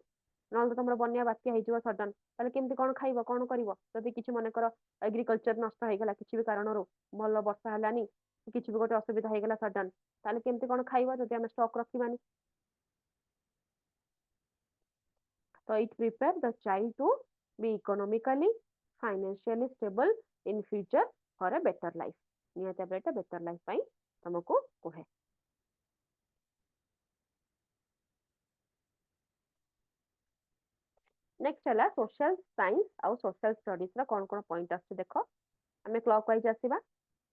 नल तमर बन्या बात्या हे जिवो सडन ताले केमति कोन खाइबो कोन करिवो जदी किछि मने कर एग्रीकल्चर नष्ट हे गला किछि भी कारण रो भल वर्षा हलानी କିଛି ବି ଗୋଟେ ଅସୁବିଧା ହେଇଗଲା ସଡନ, ତାହେଲେ କେମିତି କଣ ଖାଇବା ଯଦି ଆମେ stock ରଖିବାନି? So it prepare the child to be economically, financially stable in future for a better life. निहाती भाବରେ ଏଟା better life ପାଇଁ ତମକୁ କୁହେ। नेक्स्ट है सोशल साइंस आउ सोशल स्टडीज रा कौन कौन पॉइंट आछे देखो। हमें क्लॉक वाइज आसीबा।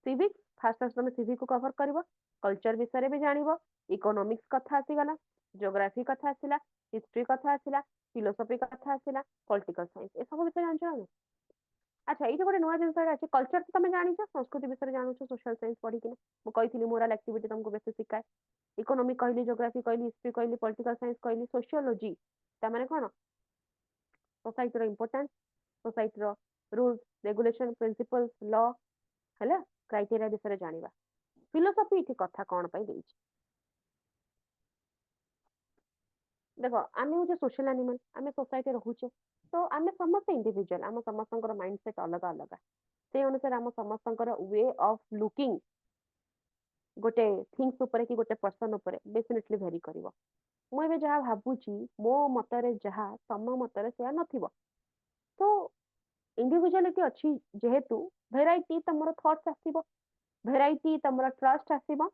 सिविक्स फास्ट फास्ट में सिविक को कवर करबो, कल्चर विषय भी जानिबो, इकोनॉमिक्स कथा आसीगला, ज्योग्राफी कथा आसीला, हिस्ट्री कथा आसीला, फिलोसफी कथा आसीला, पॉलिटिकल साइंस ए सब विषय जानछो हम। अच्छा ये गोटे नुआ जिनस अछि कल्चर तो तमे जानिछो, संस्कृति विषय जानुछो सोशल साइंस पढी कि मु कहिथिली मोरल एक्टिविटी तुमको बेसी सिखाए। इकोनॉमिक कहली, ज्योग्राफी कहली, हिस्ट्री कहली, पॉलिटिकल साइंस कहली, सोशियोलॉजी ता माने कोन सोसाइटी रो इंपोर्टेंस, सोसाइटी रो रूल्स रेगुलेशन प्रिंसिपल्स लॉ हैला क्राइटेरिया विषय जानिबा। फिलोसफी इठी कथा कोन पई देछि देखो आमे हो जे सोशल एनिमल, आमे सोसाइटी रहूचे, तो आमे समस्त इंडिविजुअल, आम समस्तंकर माइंडसेट अलग अलग, से अनुसार आम समस्तंकर वे ऑफ लुकिंग गोटे थिंग्स ऊपर कि गोटे पर्सन ऊपर डेफिनेटली वेरी करिवो। मु एबे जहा भाबुची मो मतरे जहा तम मतरे सेया नथिबो, तो इंडिविजुअलिटी अच्छी जेहेतु भेराइटी तमरो थॉट्स आसीबो, भेराइटी तमरो ट्रस्ट आसीबो।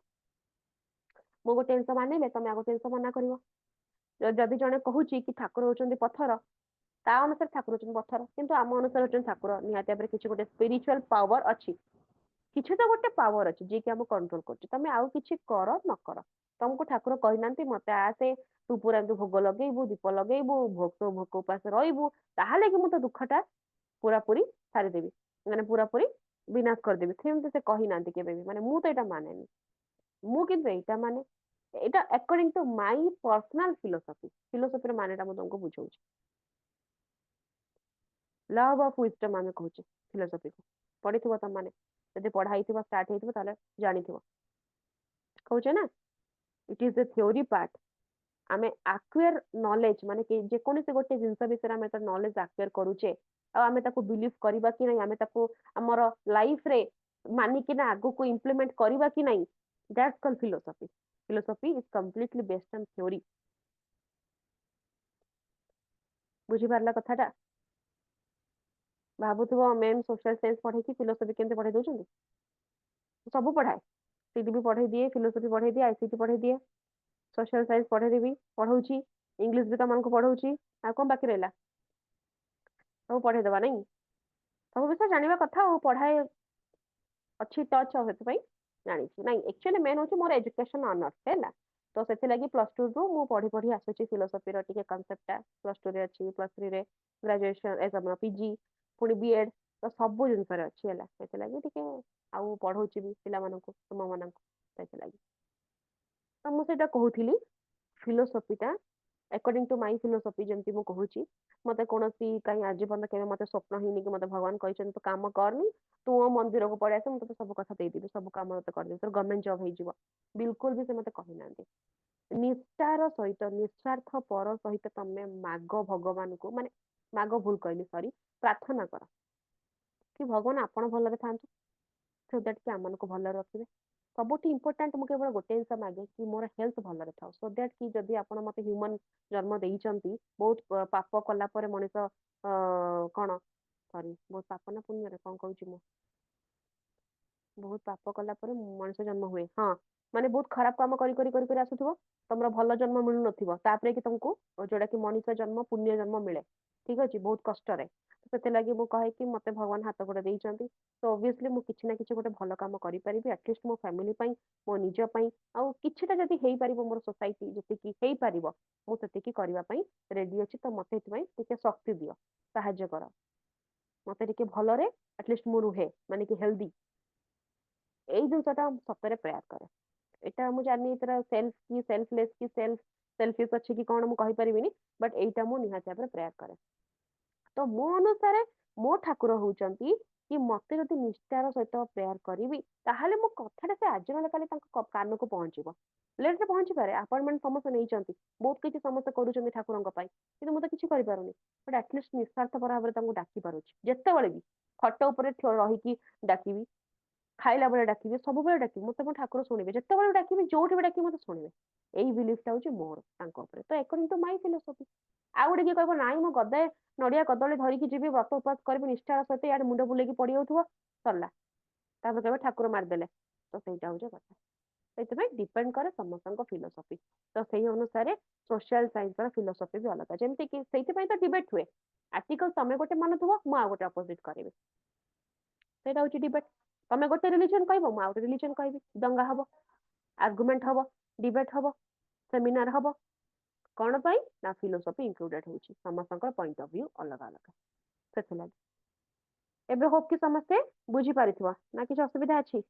मो गोटे जिनस मानिले तमे आ गोटे जिनस मना करिवो। जदि जने कहूची कि ठाकुर होचंदी पत्थर, ता अनुसार ठाकुर होचंदी पत्थर, किंतु आम अनुसार होचंदी ठाकुर निहाती भाबरे किछि गोटे स्पिरिचुअल पावर अछि, किछि तो गोटे पावर अछि जे कि हम कंट्रोल करछि। तमे आउ किछि कर न कर, तुमको ठाकुर कहि नांती मते आसे तू पूरा भोग लगेइबु, दीप लगेइबु, भोग उपास रहिबु, ताहाले कि मु तो दुखटा पूरा पूरी सारी देबी, माने पूरा पूरी विनाश कर देबी, सेमते से कहि नांती केबे भी, माने मु तो एटा मानेनी। मु किंतु एटा माने एटा according to my personal philosophy, philosophy रे मानेटा मु तुमको बुझौछि। लव ऑफ विजडम आमे कहूचे फिलोसफी को पढिथिबो त माने जदि पढाइथिबो स्टार्ट हेथिबो ताले जानिथिबो कहूचे ना। It is the theory part, आमे एक्वायर नॉलेज माने कि जे कोनी से गोटे जिंस विषय आमे त नॉलेज एक्वायर करूचे, आ आमे ताको बिलीव करबा कि नै, आमे ताको हमर लाइफ रे मानि कि ना आगु को इंप्लीमेंट करबा कि नै, that's called philosophy. Philosophy is completely based on theory. बुझी पारला कथाटा? भाबुथिबो मैम सोशल साइंस पढ़े कि फिलोसफी केमते पढ़े दउछंदी, सब पढ़ाए, सीडी भी पढ़े दिए, फिलोसफी पढ़े दिए, आईसीटी पढ़े दिए, सोशल साइंस पढ़े देबी पढ़ौची, इंग्लिश भी तमनको पढ़ौची, आ कोन बाकी रहला सब पढ़े देबा नै। सब विषय जानिबा कथा ओ पढ़ाए अच्छी टच हो हेतु पई जानि छी नै। एक्चुअली मेन होची मोर एजुकेशन ऑनर्स हैला, तो सेति लागि प्लस 2 रु मु पढ़ी पढ़ी आसुची फिलोसफी रो टिके कांसेप्टटा प्लस 2 रे अछि, प्लस 3 रे ग्रेजुएशन ए सब पीजी पुनी बीएड तो सब जिनस रे अछि हैला, सेति लागि टिके आउ पढ़ौची भी पिला मानको तुम मानको सेति लागि। तो मु सेटा कहूथिली फिलोसफीटा अकॉर्डिंग टू माय फिलोसफी जेमति मु कहूची, मते कोनोसी काई आज बंद केबे मते स्वप्न हिनी कि मते भगवान कहिछन तो काम करनी, तू मंदिर को पड़े आसे मते सब कथा दे देबी, सब काम मते कर दे, तो गवर्नमेंट जॉब हे जीवो, बिल्कुल भी से मते कहि नांती। निष्ठार सहित निस्वार्थ पर सहित तमे माग भगवान को, माने माग भूल कहली सॉरी, प्रार्थना कर कि भगवान आपण भलरे थांतु, सो दैट कि आमन को भलरे रखिबे। सबुठी इंपोर्टेंट मु केवल गोटे जिनस मागे कि मोर हेल्थ भलरे थाउ, सो दैट कि जदि आपण मते ह्यूमन जन्म देइचंती, बहुत पाप कला परे मनिष कोन सॉरी बहुत पाप ना पुण्य रे कोन कहूची मु, बहुत पाप कला परे मनिष जन्म हुए, हाँ माने बहुत खराब काम करी करी करी करी आसुथिबो, तमरो भल जन्म मिलु नथिबो, तापरे कि तुमको जोडा कि मनिष जन्म पुण्य जन्म मिले, ठीक अछि बहुत कष्ट रे। सेते लागि मु कहे कि मते भगवान हाथ गोड़ देइचंती, तो ऑब्वियसली मु किछि ना किछि गोटे भल काम करि परिबि, एटलिस्ट मो फैमिली पई, मो निज पई, आ किछिटा जदि हेइ परिबो मोर सोसाइटी जति कि हेइ परिबो, मु सेति कि करिवा पई रेडी अछि। तो मते हेति पई टिके शक्ति दियो, सहाय्य कर, मते टिके भलरे एटलिस्ट मु रुहे, माने कि हेल्दी, एई जिनसटा सତରେ प्रेयर करे। एटा मु जानि इतरा सेल्फ की सेल्फलेस की सेल्फिश अछि कि कोन मु कहि परिबिनी, बट एइटा मु निहाती भाबरे प्रेयर करे। तो मो अनुसारे मो ठाकुर होउचंती कि मते जदि निष्ठार सहित प्रेयर करिवि, ताहाले मो कथाटा से आज नले काली तांको कान को पहुंचीबो, लेट रे पहुंची पारे, अपॉइंटमेंट समस्त नेइचंती, बहुत किछि समस्त करूचंती ठाकुरंक पई, किंतु मु तो किछि करि पारुनी, बट एटलिस्ट निस्वार्थ पर भाबरे तांको डाकी पारुची, जेतेबेले भी खट ऊपर रही कि डाकिबी, ଖାଇଲା ବେଳେ ଡାକିବି, ସବୁବେଳେ ଡାକିବି, ମତେ ମୋ ଠାକୁର ଶୁଣିବେ, ଯେତେବେଳେ ବି ଡାକିବି, ଯୋଉଠି ବି ଡାକିବି ମତେ ଶୁଣିବେ। ଏଇ ବିଲିଫଟା ହଉଛି ମୋର ତାଙ୍କ ଉପରେ। ତ ଆକର୍ଡିଂ ଟୁ ମାଇ ଫିଲୋସଫି। ଆଉ ଗୋଟେ କିଏ କହିବ ନାଇଁ ମୁଁ ଗଦେ ନଡିଆ କଦଳୀ ଧରିକି ଯିବି, ବ୍ରତ ଉପବାସ କରିବି ନିଷ୍ଠାର ସହିତ, ଇଆଡେ ମୁଣ୍ଡ ବୁଲେଇକି ପଡି ଯାଉଥିବ, ସରିଲା, ତାପରେ କହିବ ଠାକୁର ମାରିଦେଲେ। ତ ସେଇଟା ହଉଛି କଥା। ସେଥିପାଇଁ ଡିପେଣ୍ଡ କରେ ସମସ୍ତଙ୍କ ଫିଲୋସଫି। ତ ସେଇ ଅନୁସାରେ ସୋସିଆଲ ସାଇନ୍ସର ଫିଲୋସଫି ବି ଅଲଗା। ଯେମିତି କି ସେଇଥିପାଇଁ ତ ଡିବେଟ୍ ହୁଏ। ଆର୍ଟିକଲ ତମେ ଗୋଟେ ମାନୁଥିବ, ମୁଁ ଆଉ ଗୋଟେ ଅପୋଜିଟ କରିବି, ସେଇଟା ହଉଛି ଡିବେଟ୍। ତମେ ଗୋଟେ ରିଲିଜିଅନ କହିବ, ମୁଁ ଆଉ ଗୋଟେ ରିଲିଜିଅନ କହିବି, ଦଙ୍ଗା ହବ, ଆର୍ଗୁମେଣ୍ଟ ହବ, ଡିବେଟ୍ ହବ, ସେମିନାର ହବ। କଣ ପାଇଁ ନା ଫିଲୋସଫି ଇନକ୍ଲୁଡେଡ ହଉଛି, ସମସ୍ତଙ୍କର ପଏଣ୍ଟ ଅଫ ଭ୍ୟୁ ଅଲଗା ଅଲଗା। ସେଥିଲାଗି ଏବେ ହୋପ କି ସମସ୍ତେ ବୁଝିପାରିଥିବ ନା କିଛି ଅସୁବିଧା ଅଛି?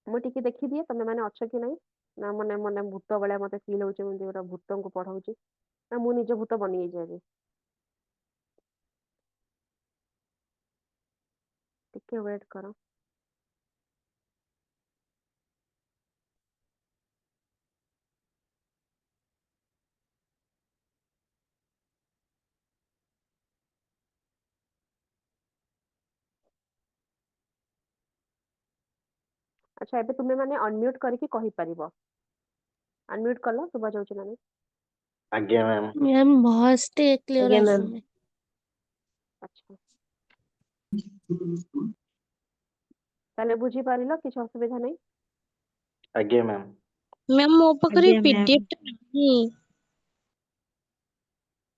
ମୁଁ ଟିକେ ଦେଖିଦିଏ ତମେ ମାନେ ଅଛ କି ନାହିଁ। ନା ମନେ ମନେ ଭୂତ ଭଳିଆ ମତେ ଫିଲ୍ ହଉଛି, ମୁଁ ଗୋଟେ ଭୂତଙ୍କୁ ପଢଉଛି, ନା ମୁଁ ନିଜ ଭୂତ ବନିଯାଇଛି ଆଜି। ଟିକେ ୱେଟ୍ କର। ଆଚ୍ଛା ଏବେ ତୁମେ ମାନେ ଅନମ୍ୟୁଟ କରିକି କହିପାରିବ। ଅନମ୍ୟୁଟ କଲ, ଶୁଭା ଯାଉଛି ନା ନାହିଁ? ଆଜ୍ଞା ମ୍ୟାମ୍। ମ୍ୟାମ୍ ଭଏସ ଟିକେ କ୍ଲିୟର ଆଜ୍ଞା ମ୍ୟାମ୍। ଆସୁନି। ଆଚ୍ଛା ତାହେଲେ ବୁଝିପାରିଲ, କିଛି ଅସୁବିଧା ନାହିଁ। ଆଜ୍ଞା ମ୍ୟାମ୍। ମ୍ୟାମ୍ ମୋ ପାଖରେ ଆଜ୍ଞା ମ୍ୟାମ୍। ପିଡିଏଫ ଟା ନାହିଁ।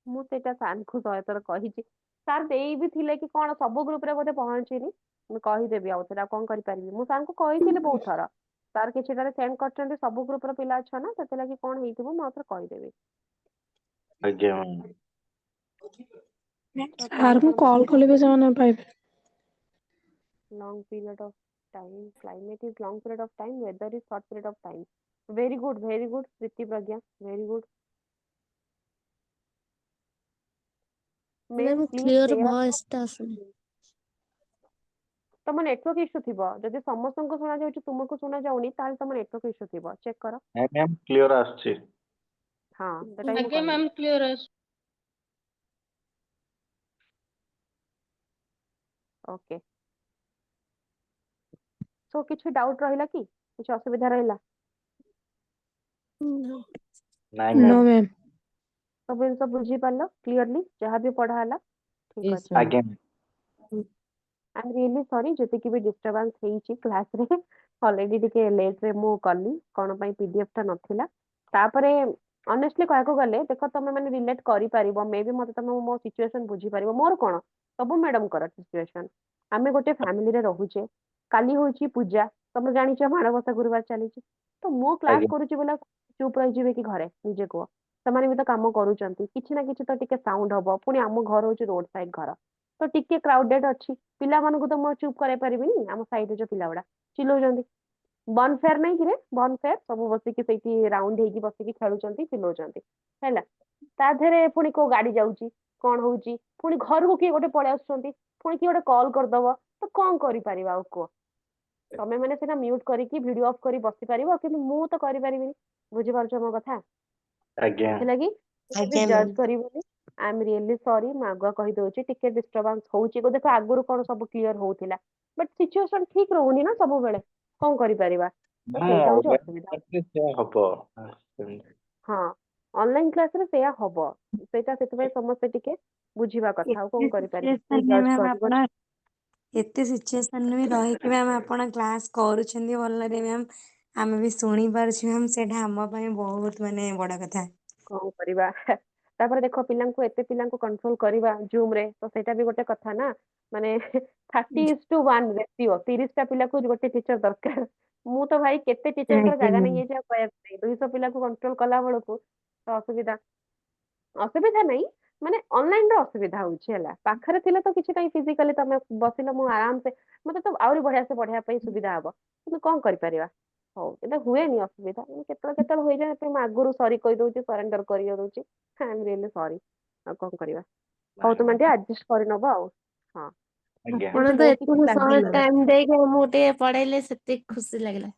ମୁଁ ସେଇଟା ସାର୍ଙ୍କୁ 100 ଥର କହିଛି। ସାର୍ ଦେଇ ବି ଥିଲେ କି କଣ, ସବୁ ଗ୍ରୁପରେ ବୋଧେ ପହଞ୍ଚିନି। ମୁଁ କହିଦେବି ଆଉ ଥରେ, ଆଉ କଣ କରିପାରିବି। ମୁଁ ସାର୍ଙ୍କୁ କହିଥିଲି ବହୁତ ଥର, ସାର୍ କିଛିଟାରେ ସେଣ୍ଡ କରିଛନ୍ତି, ସବୁ ଗ୍ରୁପର ପିଲା ଅଛ ନା, ସେଥିଲାଗି କଣ ହେଇଥିବ ମୁଁ ଆଉ ଥରେ କହିଦେବି। ଆଜ୍ଞା ମ୍ୟାମ୍। ତ କଣ ସାର୍ ମୁଁ କଣ କଲ୍ କଲେ ବି ସେମାନେ ପାଇବେ। long period of time, climate is long period of time, weather is short period of time. Very good, Priti Pragya, very good. Ma'am, ma'am please clear share the voice ଟା ଆସୁନି। ତମ network issue ଥିବ। ଯଦି ସମସ୍ତଙ୍କୁ ଶୁଣା ଯାଉଛି ତୁମକୁ ଶୁଣା ଯାଉନି, ତାହେଲେ ତମ ନେଟୱାର୍କ ଇସ୍ୟୁ ଥିବ, ଚେକ୍ କର। ନାଇଁ ମ୍ୟାମ୍ କ୍ଲିୟର ଆସୁଛି। ହଁ ସେଟା ହିଁ ମୁଁ ଆଜ୍ଞା କହିଲି। ମ୍ୟାମ୍ କ୍ଲିୟର ଆସୁଛି। ଓକେ, ସୋ କିଛି ଡାଉଟ ରହିଲା କି, କିଛି ଅସୁବିଧା ରହିଲା? ନାଇଁ No, ମ୍ୟାମ୍। ma'am. ସବୁ ଜିନିଷ ବୁଝିପାରିଲ କ୍ଲିୟରଲି, ଯାହା ବି ପଢା ହେଲା? ଠିକ Yes, ଅଛି। ma'am. ଆଜ୍ଞା ଆଇ ଏମ୍ ରିଏଲି ସରି ଯେତିକି ବି ଡିଷ୍ଟର୍ବାନ୍ସ ହେଇଛି କ୍ଲାସରେ। ଅଲରେଡି ଟିକେ ଲେଟରେ ମୁଁ କଲି, କଣ ପାଇଁ ପିଡିଏଫ ଟା ନଥିଲା। ତାପରେ ଅନେଷ୍ଟଲି କହିବାକୁ ଗଲେ, ଦେଖ ତମେ ମାନେ ରିଲେଟ କରିପାରିବ, ମେ ବି ମତେ ତମେ ମୋ ସିଚୁଏସନ ବୁଝିପାରିବ। ମୋର କଣ, ସବୁ ମ୍ୟାଡମଙ୍କର ସିଚୁଏସନ। ଆମେ ଗୋଟେ ଫ୍ୟାମିଲିରେ ରହୁଛେ, କାଲି ହଉଛି ପୂଜା, ତମେ ଜାଣିଛ ମାଣବସା ଗୁରୁବାର ଚାଲିଛି। ତ ମୁଁ କ୍ଲାସ ଆଜ୍ଞା କରୁଛି ବୋଲେ ଚୁପ ରହିଯିବେ କି ଘରେ, ନିଜେ କୁହ? ସେମାନେ ବି ତ କାମ କରୁଛନ୍ତି, କିଛି ନା କିଛି ତ ଟିକେ ସାଉଣ୍ଡ ହବ। ପୁଣି ଆମ ଘର ହଉଛି ରୋଡ ସାଇଡ ଘର, ତ ଟିକେ କ୍ରାଉଡେଡ ଅଛି। ପିଲାମାନଙ୍କୁ ତ ମୁଁ ଚୁପ୍ କରାଇ ପାରିବିନି, ଆମ ସାଇଡରେ ଯୋଉ ପିଲା ଗୁଡା ଚିଲଉଛନ୍ତି। ବନଫେୟାର ନାଇଁ କିରେ, ବନଫେୟାର ସବୁ ବସିକି ସେଇଠି ରାଉଣ୍ଡ ହେଇକି ବସିକି ଖେଳୁଛନ୍ତି, ଚିଲଉଛନ୍ତି ହେଲା। ତା ଦେହରେ ପୁଣି କୋଉ ଗାଡି ଯାଉଛି, କଣ ହଉଛି, ପୁଣି ଘରକୁ କିଏ ଗୋଟେ ପଳେଇ ଆସୁଛନ୍ତି, ପୁଣି କିଏ ଗୋଟେ କଲ୍ କରିଦବ, ତ କଣ କରିପାରିବା ଆଉ କୁହ? ତମେ ମାନେ ସିନା ମ୍ୟୁଟ କରିକି ଭିଡିଓ ଅଫ୍ କରି ବସିପାରିବ, କିନ୍ତୁ ମୁଁ ତ କରିପାରିବିନି। ବୁଝିପାରୁଛ ମୋ କଥା? ଆଜ୍ଞା ସେଥିଲାଗି ଆଜ୍ଞା ଜଜ ମ୍ୟାମ୍। କରିବନି। ଆଇ ଏମ୍ ରିଏଲି ସରି, ମୁଁ ଆଗୁଆ କହିଦଉଛି, ଟିକେ ଡିଷ୍ଟର୍ବାନ୍ସ ହଉଛି। ଦେଖ ଆଗରୁ କଣ ସବୁ କ୍ଲିୟର ହଉଥିଲା, ବଟ୍ ସିଚୁଏସନ ଠିକ ରହୁନି ନା ସବୁବେଳେ, କଣ କରିପାରିବା? ତ ମୁଁ ସେଇଟା ହଉଛି ଅନଲାଇନ୍ ଅସୁବିଧା। କ୍ଲାସରେ ସେୟା ହବ। ସେମିତି। ହଁ, ଅନଲାଇନ କ୍ଲାସରେ ସେଇଆ ହବ। ସେଇଟା ସେଥିପାଇଁ ସମସ୍ତେ ଟିକେ ବୁଝିବା କଥା, ଆଉ ଏତେ କଣ କରିପାରିବା? କିଏ ସିଚୁଏସନରେ ଜଜ ମ୍ୟାମ୍ କରିବ? ଆପଣ ଏତେ ସିଚୁଏସନରେ ବି ରହିକି ମ୍ୟାମ୍ ଆପଣ କ୍ଲାସ୍ କରୁଛନ୍ତି ଭଲରେ ମ୍ୟାମ୍, ଆମେ ବି ଶୁଣି ପାରୁଛୁ ମ୍ୟାମ୍, ସେଇଟା ଆମ ପାଇଁ ବହୁତ ମାନେ ବଡ଼ କଥା। କଣ କରିବା? ତାପରେ ଦେଖ ପିଲାଙ୍କୁ, ଏତେ ପିଲାଙ୍କୁ କଣ୍ଟ୍ରୋଲ କରିବା ଜୁମ ରେ, ତ ସେଇଟା ବି ଗୋଟେ କଥା ନା। ମାନେ 30:1 ରେସିଓ, 30ଟା ପିଲାକୁ ଗୋଟେ ଟିଚର ଦରକାର। ମୁଁ ତ ଭାଇ କେତେ ଟିଚରଙ୍କର ଆଜ୍ଞା ଜାଗା ମ୍ୟାମ୍। ନେଇଯାଇଛି ଆଉ କହିବାକୁ ନାହିଁ। 200 ପିଲାକୁ କଣ୍ଟ୍ରୋଲ କଲା ବେଳକୁ ତ ଅସୁବିଧା। ଅସୁବିଧା ନାହିଁ, ମାନେ ଅନଲାଇନ ରେ ଅସୁବିଧା ହଉଛି ହେଲା। ପାଖରେ ଥିଲେ ତ କିଛି ନାହିଁ, ଫିଜିକାଲି ତମେ ବସିଲ, ମୁଁ ଆରାମସେ, ମତେ ତ ଆହୁରି ବଢିଆ ସେ ପଢିବା ପାଇଁ ସୁବିଧା ହବ। କିନ୍ତୁ କଣ କରିପାରିବା? ହଉ, ଏବେ ହୁଏନି ଅସୁବିଧା, କେତେବେଳେ କେତେବେଳେ ହୋଇଯାଏ। ମୁଁ ଆଗରୁ ସରି କହିଦଉଛି, ସରେଣ୍ଡର କରିଦଉଛି। ଆଇ ଏମ୍ ରିଏଲି ସରି। ଆଉ କଣ କରିବା? ହଉ, ତୁମେ ଟିକେ ଆଡଜଷ୍ଟ କରିନବ ଆଉ। ହଁ, ଆଜ୍ଞା ଆପଣ କିନ୍ତୁ ତ ମୋର କିଛି ଏତେ ସମୟ ଲାଗିଲା। ଟାଇମ ଦେଇକି ଆମକୁ ଟିକେ ପଢେଇଲେ, ସେତିକି ଖୁସି ଲାଗିଲା।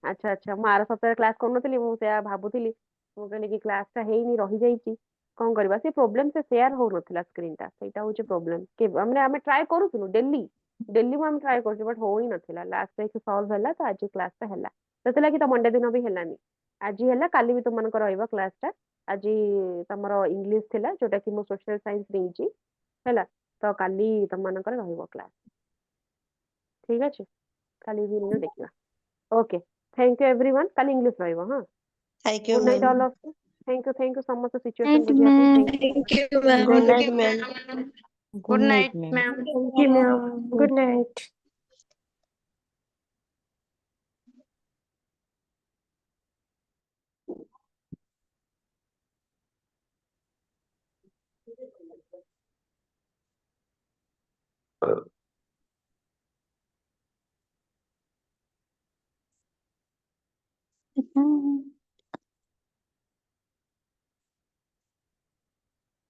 ଆଚ୍ଛା ଆଚ୍ଛା, ମୁଁ ଆର ସପ୍ତାହରେ କ୍ଲାସ କରୁନଥିଲି, ମୁଁ ସେୟା ଭାବୁଥିଲି। ମୁଁ କହିଲି କି କ୍ଲାସ ଟା ହେଇନି, ରହିଯାଇଛି। କଣ କରିବା? ସେ ପ୍ରୋବ୍ଲେମ, ସେ ସେୟାର ହଉନଥିଲା ସ୍କ୍ରିନ୍ ଟା, ସେଇଟା ହଉଛି ପ୍ରୋବ୍ଲେମ। ମାନେ ଆମେ ଟ୍ରାଏ କରୁଥିଲୁ ଡେଲି, डेली ମୁଁ ଆମେ ଟ୍ରାଏ କରୁଛୁ ବଟ୍ ହଉ ହିଁ ନଥିଲା ଲାଷ୍ଟ ୱିକ୍ ସଲ୍ଭ ହେଲା ତ ଆଜି କ୍ଲାସଟା ହେଲା ସେଥିଲାଗି ତ ମଣ୍ଡେ ଦିନ ବି ହେଲାନି ଆଜି ହେଲା କାଲି ବି ତୁମମାନଙ୍କର ରହିବ କ୍ଲାସଟା ଆଜି ତମର ଇଂଲିଶ ଥିଲା ଯୋଉଟା କି ମୁଁ ସୋସିଆଲ ସାଇନ୍ସ ଦେଇଛି ହେଲା ତ କାଲି ତମମାନଙ୍କର ରହିବ କ୍ଲାସ ଠିକ ଅଛି କାଲି ଦିନ ଦେଖିବା ଓକେ ଥ୍ୟାଙ୍କ ୟୁ ଏଭ୍ରିୱାନ୍ କାଲି ଇଂଲିଶ ରହିବ ହଁ Thank you, good night ma'am. All of thank you ସମସ୍ତ ସିଚୁଏସନ Night, ବୁଝିବା ପାଇଁ ma'am. Thank you Thank you, ma'am. Good night, ma'am. Good night, ma'am. Thank you, ma'am. Good night. Good night.